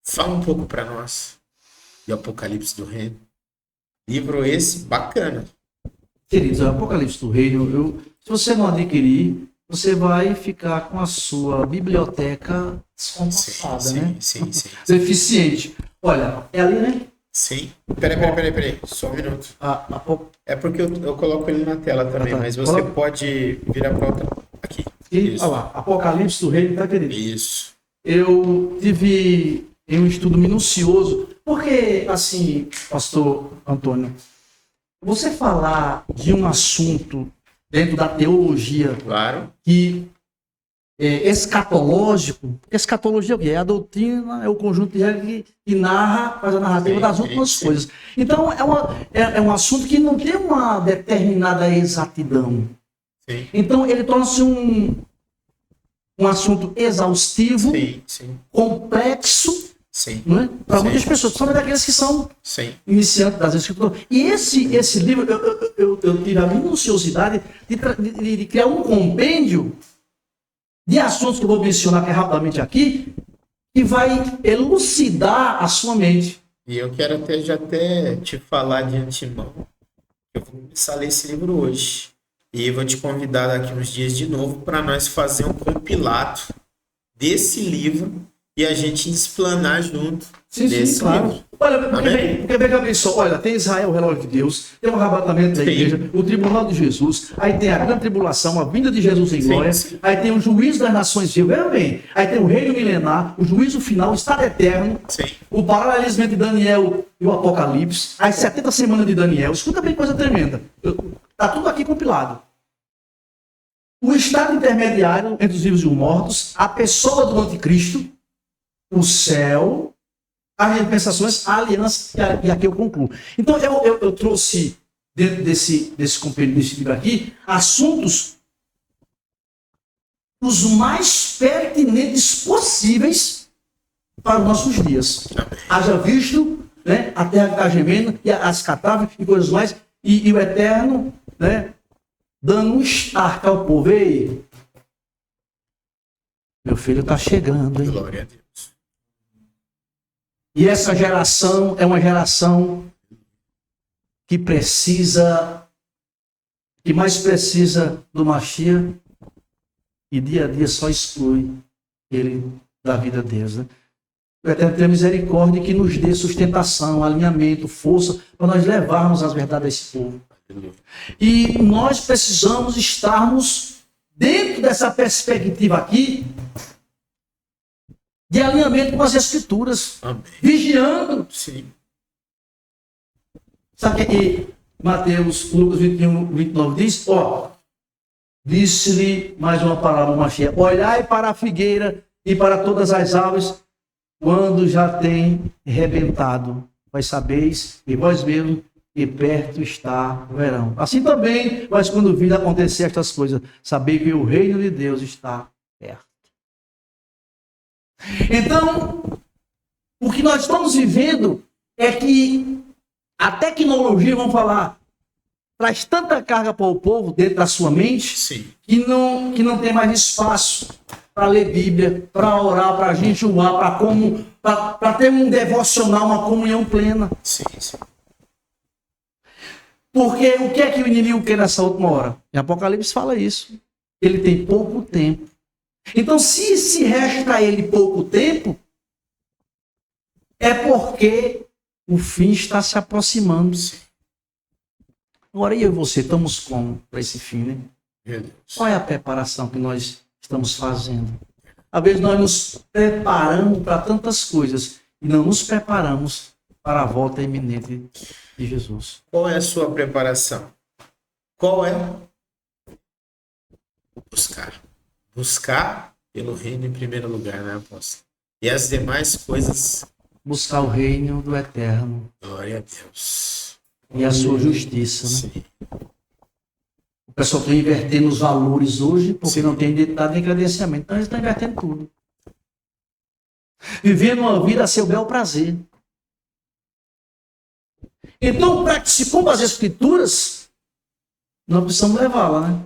Fala um pouco para nós de Apocalipse do Reino. Livro esse bacana. Queridos, o Apocalipse do Reino, se você não adquirir, você vai ficar com a sua biblioteca descompassada, né? Sim. Deficiente. Olha, é ali, né? Sim. Peraí. Só um minuto. É porque eu coloco ele na tela também, mas você pode virar para outra. Aqui. Olha lá, Apocalipse do Reino, tá, querido? Isso. Eu tive um estudo minucioso, porque, assim, pastor Antônio, você falar de um assunto dentro da teologia, claro, que é escatológico, escatologia é o quê? É a doutrina, é o conjunto de regras que narra, faz a narrativa das últimas coisas. Então, é um assunto que não tem uma determinada exatidão. Sim. Então, ele torna-se um assunto exaustivo, complexo, não é? Para muitas pessoas, principalmente aqueles que são iniciantes das escrituras. E esse livro, eu tive a minuciosidade de criar um compêndio de assuntos que eu vou mencionar rapidamente aqui, que vai elucidar a sua mente. E eu quero até te falar de antemão. Eu vou começar a ler esse livro hoje. E vou te convidar daqui uns dias de novo para nós fazer um compilado desse livro e a gente explanar junto desse claro. livro. Olha, porque bem, Gabriel, olha, tem Israel, o relógio de Deus, tem o arrebatamento da igreja, o tribunal de Jesus, aí tem a grande tribulação, a vinda de Jesus em glória, aí tem o juízo das nações vivas, veja bem, aí tem o reino milenar, o juízo final, o estado eterno, o paralelismo entre Daniel e o Apocalipse, as 70 semanas de Daniel, escuta bem, coisa tremenda, está tudo aqui compilado. O estado intermediário entre os vivos e os mortos, a pessoa do anticristo, o céu, as dispensações, a aliança, e aqui eu concluo. Então, eu trouxe, dentro desse livro aqui, assuntos os mais pertinentes possíveis para os nossos dias. Haja visto, né, a terra que está gemendo, e as catástrofes e coisas mais, e o Eterno, né, dando um start ao povo. Ei, meu filho está chegando, hein? Glória a Deus. E essa geração é uma geração que mais precisa do Mashiach, e dia a dia só exclui ele da vida deles. Né? O Eterno tem misericórdia que nos dê sustentação, alinhamento, força, para nós levarmos as verdades a esse povo. E nós precisamos estarmos dentro dessa perspectiva aqui, de alinhamento com as Escrituras. Amém. Vigiando. Sim. Sabe o que Mateus, Lucas 21, 29 diz? Disse-lhe mais uma palavra, Mashiach: olhai para a figueira e para todas as árvores, quando já tem rebentado. Vós sabeis, e vós mesmos, que perto está o verão. Assim também, mas quando vir acontecer estas coisas, sabei que o reino de Deus está perto. Então, o que nós estamos vivendo é que a tecnologia, vamos falar, traz tanta carga para o povo dentro da sua mente, Sim. que não tem mais espaço para ler Bíblia, para orar, para jejuar, para ter um devocional, uma comunhão plena. Sim, sim. Porque o que é que o inimigo quer nessa última hora? Em Apocalipse fala isso. Ele tem pouco tempo. Então, se resta a ele pouco tempo, é porque o fim está se aproximando. Agora, eu e você estamos como para esse fim, né? Meu Deus. Qual é a preparação que nós estamos fazendo? Às vezes nós nos preparamos para tantas coisas e não nos preparamos para a volta iminente de Jesus. Qual é a sua preparação? Qual é? Buscar. Buscar pelo reino em primeiro lugar, né, apóstolo? E as demais coisas. Buscar o reino do Eterno. Glória a Deus. E a sua justiça, né? Sim. O pessoal está invertendo os valores hoje porque Sim. não tem identidade nem credenciamento. Então eles estão invertendo tudo. Vivendo uma vida a seu bel prazer. Então, para que se cumpra as Escrituras, nós precisamos levá-la, né?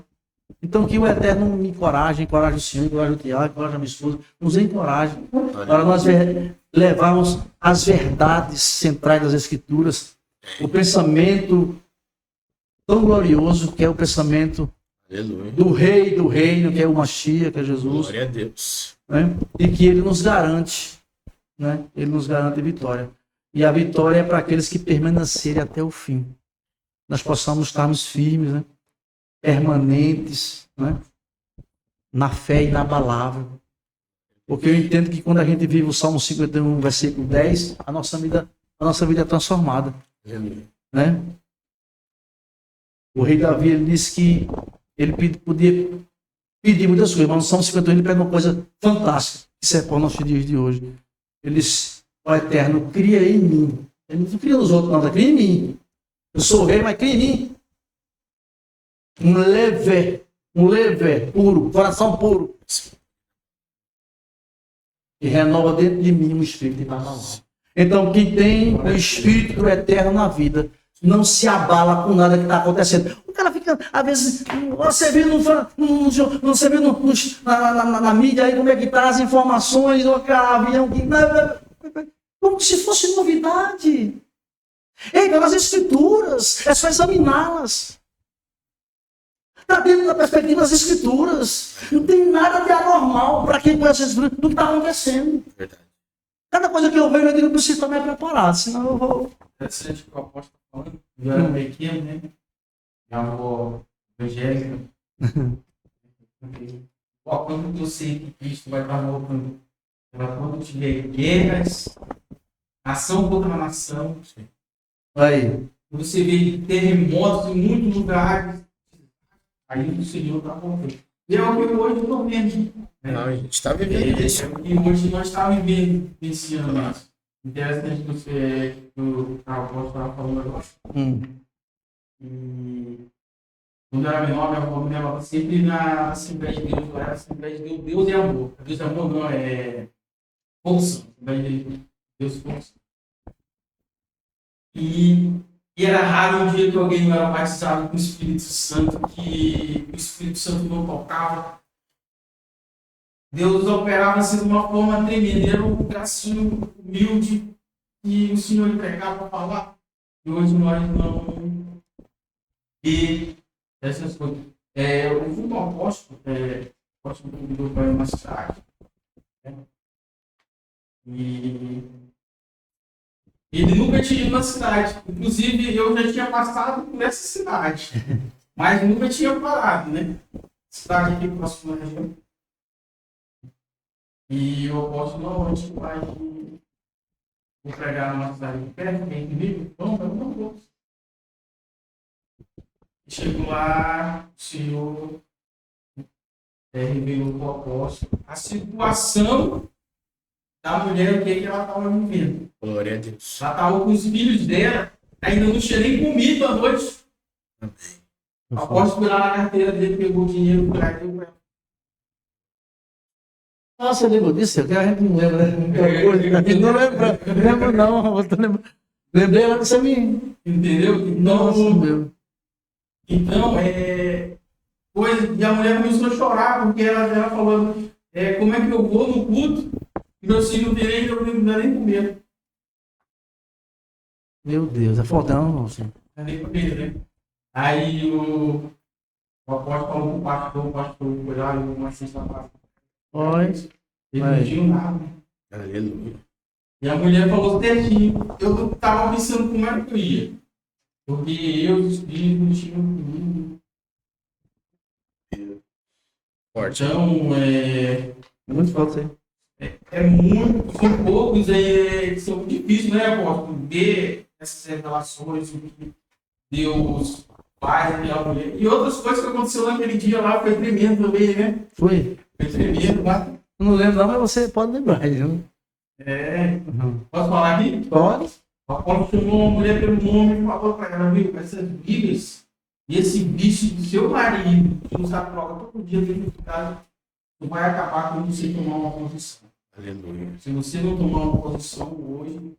Então, que o Eterno me encoraje o Senhor, encoraje o Tiago, encoraje a minha esposa, nos encoraje para nós levarmos as verdades centrais das Escrituras, o pensamento tão glorioso que é o pensamento Aleluia. do Rei do Reino, que é o Mashiach, que é Jesus, Glória a Deus. né? E que Ele nos garante, né? Ele nos garante vitória. E a vitória é para aqueles que permanecerem até o fim. Nós possamos estarmos firmes, né? Permanentes, né? Na fé inabalável. Porque eu entendo que quando a gente vive o Salmo 51, versículo 10, a nossa vida é transformada. Aleluia. Né? O rei Davi, ele disse que ele podia pedir muitas coisas, mas no Salmo 51 ele pede uma coisa fantástica, que serve para os nossos dias de hoje. Ele disse: ó Eterno, cria em mim. Ele não cria nos outros, não, cria em mim. Eu sou o rei, mas cria em mim um levé puro, coração puro, e renova dentro de mim um espírito inabalável. Então, quem tem o espírito do Eterno na vida não se abala com nada que está acontecendo. O cara fica, às vezes, você vê na mídia aí como é que está as informações, o avião que. Como se fosse novidade. Ei, nas Escrituras, é só examiná-las. Está dentro da perspectiva das Escrituras. Não tem nada de anormal para quem conhece as Escrituras, tudo que está acontecendo. Verdade. Cada coisa que eu vejo, eu digo, eu preciso estar mais preparado, senão eu vou. Interessante o que o apóstolo está falando. Eu era pequeno, né? Já vou evangélica. Quando eu sei que Cristo vai estar voltando, quando tiver guerras, nação contra nação, Aí. você vê terremotos em muitos lugares, aí o Senhor está voltando. E é o que hoje eu estou vendo. Não, a gente está vivendo isso. E hoje nós estamos vivendo esse ano. Interessante que o apóstolo estava falando agora. E quando eu era menor, minha avó me levava sempre na Assembleia de Deus. Lá, a Assembleia de Deus é amor. Deus é amor, não, é força. Assembleia de Deus força. E era raro um dia que alguém não era batizado com o Espírito Santo, que o Espírito Santo não tocava. Deus operava assim de uma forma tremenda. Era um bracinho humilde que o Senhor entregava para falar. E hoje nós não. E essas coisas. Eu fui um apóstolo, o apóstolo me convidou para ir numa cidade. Né? E ele nunca tinha ido na cidade. Inclusive, eu já tinha passado por essa cidade. Mas nunca tinha parado, né? Cidade aqui próxima da região. E o apóstolo, não, a gente vai pregar numa cidade de perto, vem comigo? Vamos, vamos. Chegou lá, o Senhor revelou para o apóstolo a situação da mulher, o que ela estava vivendo. Glória a Deus. Ela estava com os filhos dela, ainda não tinha nem comido à noite. O apóstolo foi lá na carteira dele, pegou o dinheiro, deu para ela. Nossa, eu lembro disso, a gente não lembra, né? Não lembro não. Lembrei lá que você me... Entendeu? Nossa, meu. Então, e a mulher começou a chorar, porque ela falou, como é que eu vou no culto, e meu filho não tem nem, eu não dá nem comer. Meu Deus, é fodão, moço. Não é nem comer, né? Aí o apóstolo falou com o pastor foi lá e uma sexta-feira. Pois. Ele não tinha nada. Aleluia. E a mulher falou certinho. Eu estava pensando como era que eu ia. Porque eu e os filhos não tinham comigo. Forte. Então, Muito forte aí. são poucos, são difíceis, né, apóstolo? Ver essas revelações, o que Deus faz naquela mulher. E outras coisas que aconteceram naquele dia lá, foi tremendo também, né? Foi? Foi tremendo lá. Eu não lembro não, mas você pode lembrar, viu? Posso falar aqui? Pode. O apóstolo chamou uma mulher pelo nome e falou para ela, viu, essas brigas e esse vício do seu marido, que usa droga todo dia dentro de casa, não vai acabar quando você tomar uma posição. Aleluia. Se você não tomar uma posição hoje,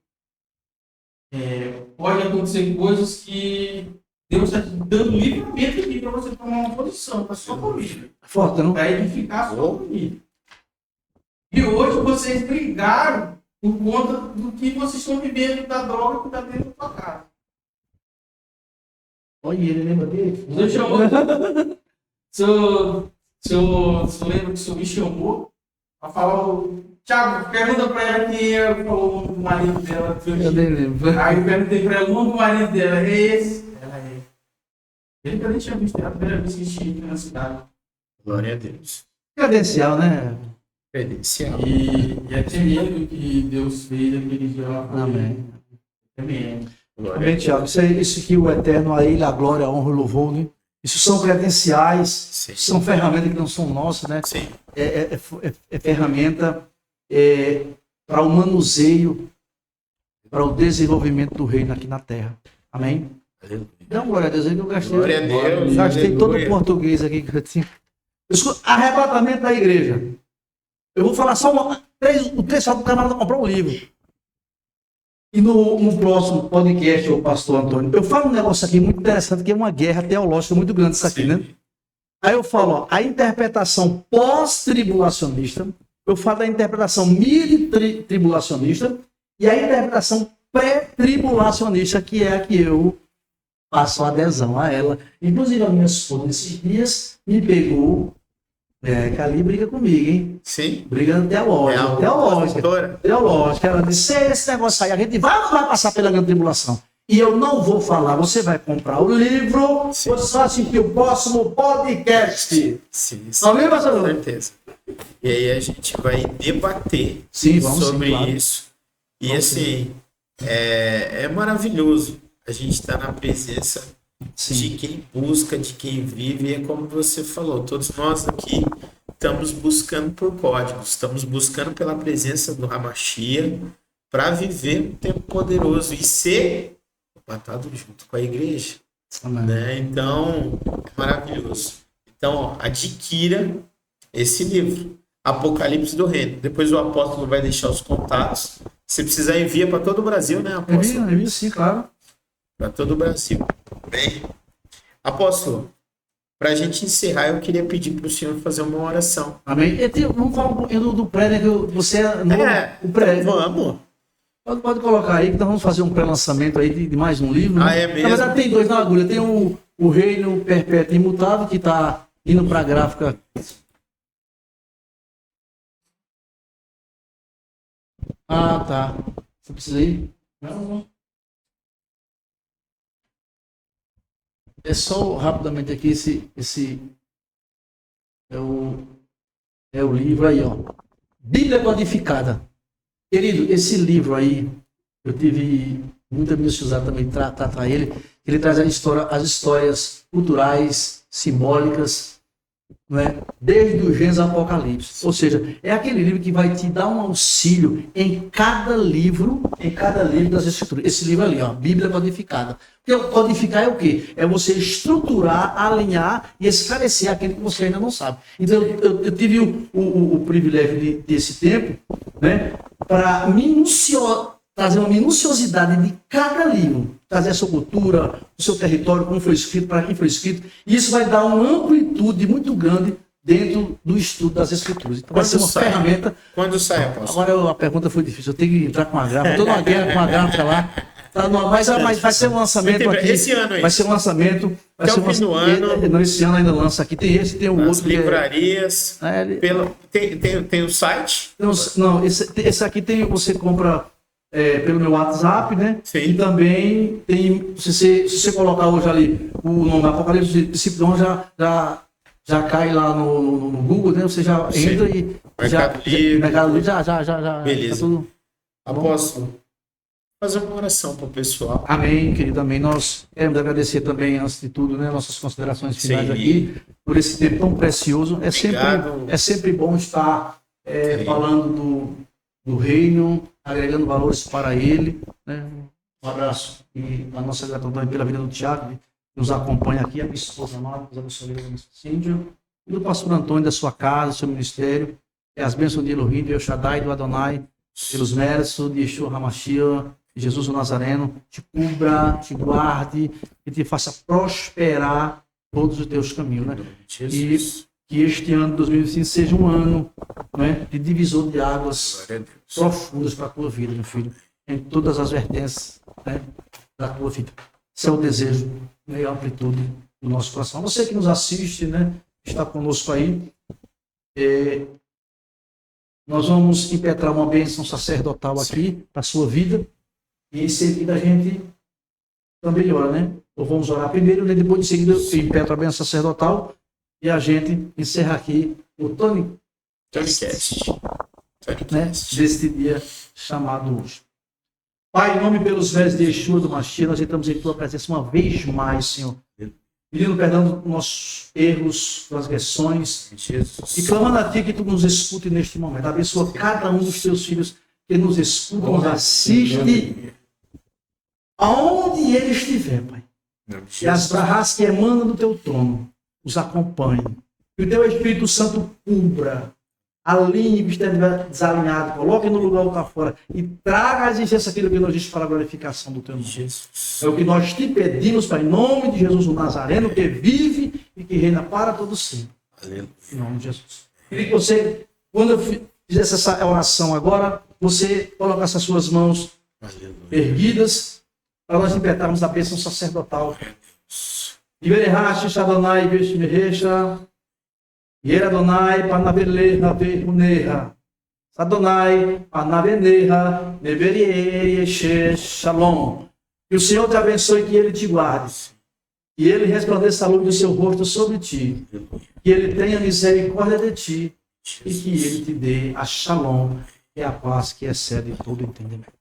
pode acontecer coisas que Deus está te dando livramento aqui para você tomar uma posição para sua família. Forte, não? Para edificar a sua família. E hoje vocês brigaram por conta do que vocês estão vivendo da droga que está dentro da sua casa. Olha, ele lembra dele? Você chamou. Você lembra que o senhor me chamou? Ela falou, Thiago, pergunta para ela quem falou o nome do marido dela. Eu nem lembro. Aí eu perguntei para ela o nome do marido dela. É esse? Ela é. Ele que eu nem tinha visto, era a primeira vez que estive na cidade. Glória a Deus. Credencial, né? Credencial. E é tremendo que Deus fez aquele dia lá. Amém. Tremendo. Glória a Amém, Deus. Tiago. Isso que o Eterno, a Ele, a glória, a honra e o louvor, né? Isso são credenciais, Sim. são ferramentas que não são nossas, né? Sim. É ferramenta para o manuseio, para o desenvolvimento do reino aqui na terra. Amém? Aleluia. Então, glória a Deus, aí que eu gastei. Glória a Deus. Gastei todo o Aleluia. português aqui que eu tinha. Arrebatamento da igreja. Eu vou falar só o trecho do camarada comprar um livro. E no próximo podcast, o pastor Antônio, eu falo um negócio aqui muito interessante, que é uma guerra teológica muito grande isso aqui, Sim. né? Aí eu falo, ó, a interpretação pós-tribulacionista, eu falo da interpretação midi-tribulacionista E a interpretação pré-tribulacionista, que é a que eu faço adesão a ela. Inclusive, a minha esposa, nesses dias, me pegou, que ali briga comigo, hein? Sim. Brigando teológica. Teológica. Ela disse, esse negócio aí, a gente vai ou não vai passar pela grande tribulação? E eu não vou falar, você vai comprar o livro, Sim. você vai assistir o próximo podcast. Sim, Amém, com pastor? certeza. E aí a gente vai debater Sim, vamos sobre sim, claro. isso. E Vamos assim, é maravilhoso a gente estar na presença de quem busca, de quem vive. E é como você falou, todos nós aqui estamos buscando por códigos, estamos buscando pela presença do Hamashia para viver um tempo poderoso e ser batado junto com a igreja. Amém. Né? Então, é maravilhoso. Então, ó, adquira esse livro, Apocalipse do Reino. Depois o apóstolo vai deixar os contatos. Se precisar, envia para todo o Brasil, né, apóstolo? Envio sim, claro. Para todo o Brasil. Bem, apóstolo, para a gente encerrar, eu queria pedir para o senhor fazer uma oração. Amém. Vamos falar um pouquinho do pré, né? Que você é novo. O pré. Então vamos. Pode colocar aí, que nós vamos fazer um pré-lançamento aí de mais um livro. Né? É mesmo? Na verdade, tem dois na agulha. Tem o Reino Perpétuo e Imutável, que está indo para a gráfica. Ah, tá. Você precisa ir? Não. É só rapidamente aqui, esse é o livro aí, ó. Bíblia Codificada. Querido, esse livro aí, eu tive muita minuciosidade também tratar ele. Ele traz as histórias culturais, simbólicas, não é? Desde o Gênesis ao Apocalipse. Ou seja, é aquele livro que vai te dar um auxílio em cada livro das Escrituras. Esse livro ali, ó, Bíblia Codificada. Porque codificar é o quê? É você estruturar, alinhar e esclarecer aquilo que você ainda não sabe. Então, eu tive o privilégio desse tempo, né, para trazer uma minuciosidade de cada livro, trazer a sua cultura, o seu território, como foi escrito, para quem foi escrito. E isso vai dar uma amplitude muito grande dentro do estudo das Escrituras. Então, vai ser uma ferramenta. Quando sai, apóstolo? Agora a pergunta foi difícil, eu tenho que entrar com uma gráfica. Estou numa guerra com uma gráfica lá. Tá, mas vai ser um lançamento aqui. Esse ano aí. Vai ser um lançamento. Vai ser o fim do ano. Não, esse ano ainda lança aqui. Tem esse, tem o Nas outro. livrarias. Tem o site? Não, esse aqui tem, você compra pelo meu WhatsApp, né? Sim. E também tem, se você colocar hoje ali o nome Apocalipse do Discípulo, já cai lá no Google, né? Você já entra e Mercado Livre já. Beleza. Tá tudo, tá bom? Apóstolo, fazer uma oração para o pessoal. Amém, querido, amém. Nós queremos agradecer também, antes de tudo, né, nossas considerações finais Sim. aqui, por esse tempo tão precioso. Obrigado. É sempre bom estar falando do reino, agregando valores para ele. Né? Um abraço e a nossa gratidão pela vida do Tiago, que nos acompanha aqui, a minha esposa amada, a nossa Cíntia, e do pastor Antônio, da sua casa, do seu ministério, as bênçãos de Elohim, do El Shaddai, do Adonai, pelos méritos de Yeshua HaMashiach, Jesus o Nazareno, te cubra, te guarde e te faça prosperar todos os teus caminhos, né? Jesus. E que este ano, 2025, seja um ano, né, de divisor de águas profundas para a tua vida, meu filho, em todas as vertentes, né, da tua vida. Esse é o desejo, né, e a amplitude do nosso coração. Você que nos assiste, né, está conosco aí, nós vamos impetrar uma bênção sacerdotal aqui para a sua vida. E em seguida a gente também ora, né? Ou vamos orar primeiro, né? Depois de seguida eu impetro a bênção sacerdotal e a gente encerra aqui o TonyCast. Né? Deste dia chamado hoje. Pai, em nome pelos velhos de Yeshua do Mashiach, nós entramos em tua presença uma vez mais, Senhor. Pedindo perdão dos nossos erros, transgressões. Jesus. E clamando a ti que tu nos escute neste momento. Abençoa cada um dos teus filhos que nos escuta, nos assiste, aonde ele estiver, Pai. E as barras que emanam do teu trono os acompanhem. Que o teu Espírito Santo cubra, alinhe o que estiver desalinhado, coloque no lugar lá fora e traga a existência aquilo que nós disse para a glorificação do teu nome. Jesus. É o que nós te pedimos, Pai, em nome de Jesus o Nazareno, que vive e que reina para todo sempre. Aleluia. Em nome de Jesus. Queria que você, quando eu fizesse essa oração agora, você colocasse as suas mãos erguidas, para nós interpretarmos a bênção sacerdotal. Iberehashi Shadonai Veshmerecha, Yera Donai Panaveleha Vehuneha, Sadonai Panaveneha, Neberie Shalom. Que o Senhor te abençoe e que Ele te guarde. Que Ele resplandeça a luz do seu rosto sobre ti. Que Ele tenha misericórdia de ti. E que Ele te dê a Shalom, que é a paz que excede todo entendimento.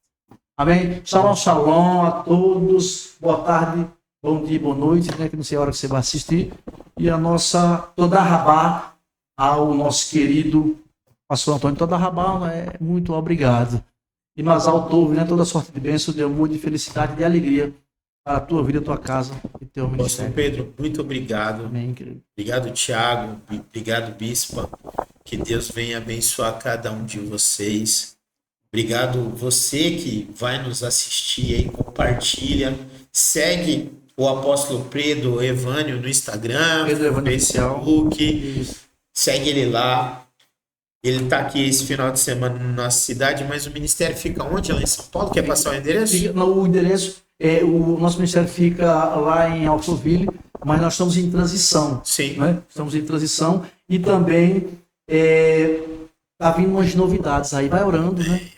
Amém? Shalom, shalom a todos. Boa tarde, bom dia, boa noite, né? Que não sei a hora que você vai assistir. E a nossa Toda Rabá ao nosso querido pastor Antônio Toda Rabá, né? Muito obrigado. E Masal Tove, né? Toda sorte de bênção, de amor, de felicidade, de alegria para a tua vida, a tua casa e teu Pastor ministério. Pedro, muito obrigado. Amém, querido. Obrigado, Tiago. Obrigado, Bispa. Que Deus venha abençoar cada um de vocês. Obrigado você que vai nos assistir aí, compartilha, segue o apóstolo Pedro Evânio no Instagram, Pedro no Evânio Facebook, Isso. segue ele lá. Ele está aqui esse final de semana na nossa cidade, mas o ministério fica onde? Lá em São Paulo? Quer passar o endereço? O endereço, o nosso ministério fica lá em Alphaville, mas nós estamos em transição. Sim. Né? Estamos em transição e também está vindo umas novidades aí. Vai orando, né?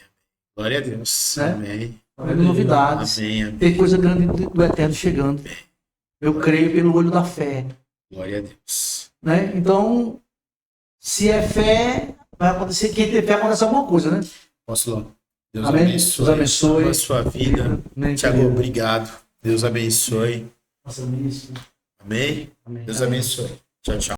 Glória a Deus. Né? Amém. Tá vindo novidades. Amém, amém. Tem coisa grande do Eterno chegando. Eu creio pelo olho da fé. Glória a Deus. Né? Então, se é fé, vai acontecer. Quem tem fé acontece alguma coisa, né? Apóstolo, Deus Amém. abençoe. Deus abençoe. A sua vida. Amém, Tiago, querido. obrigado. Deus abençoe. Nossa, ministro. Amém? Amém. Deus abençoe. Tchau, tchau.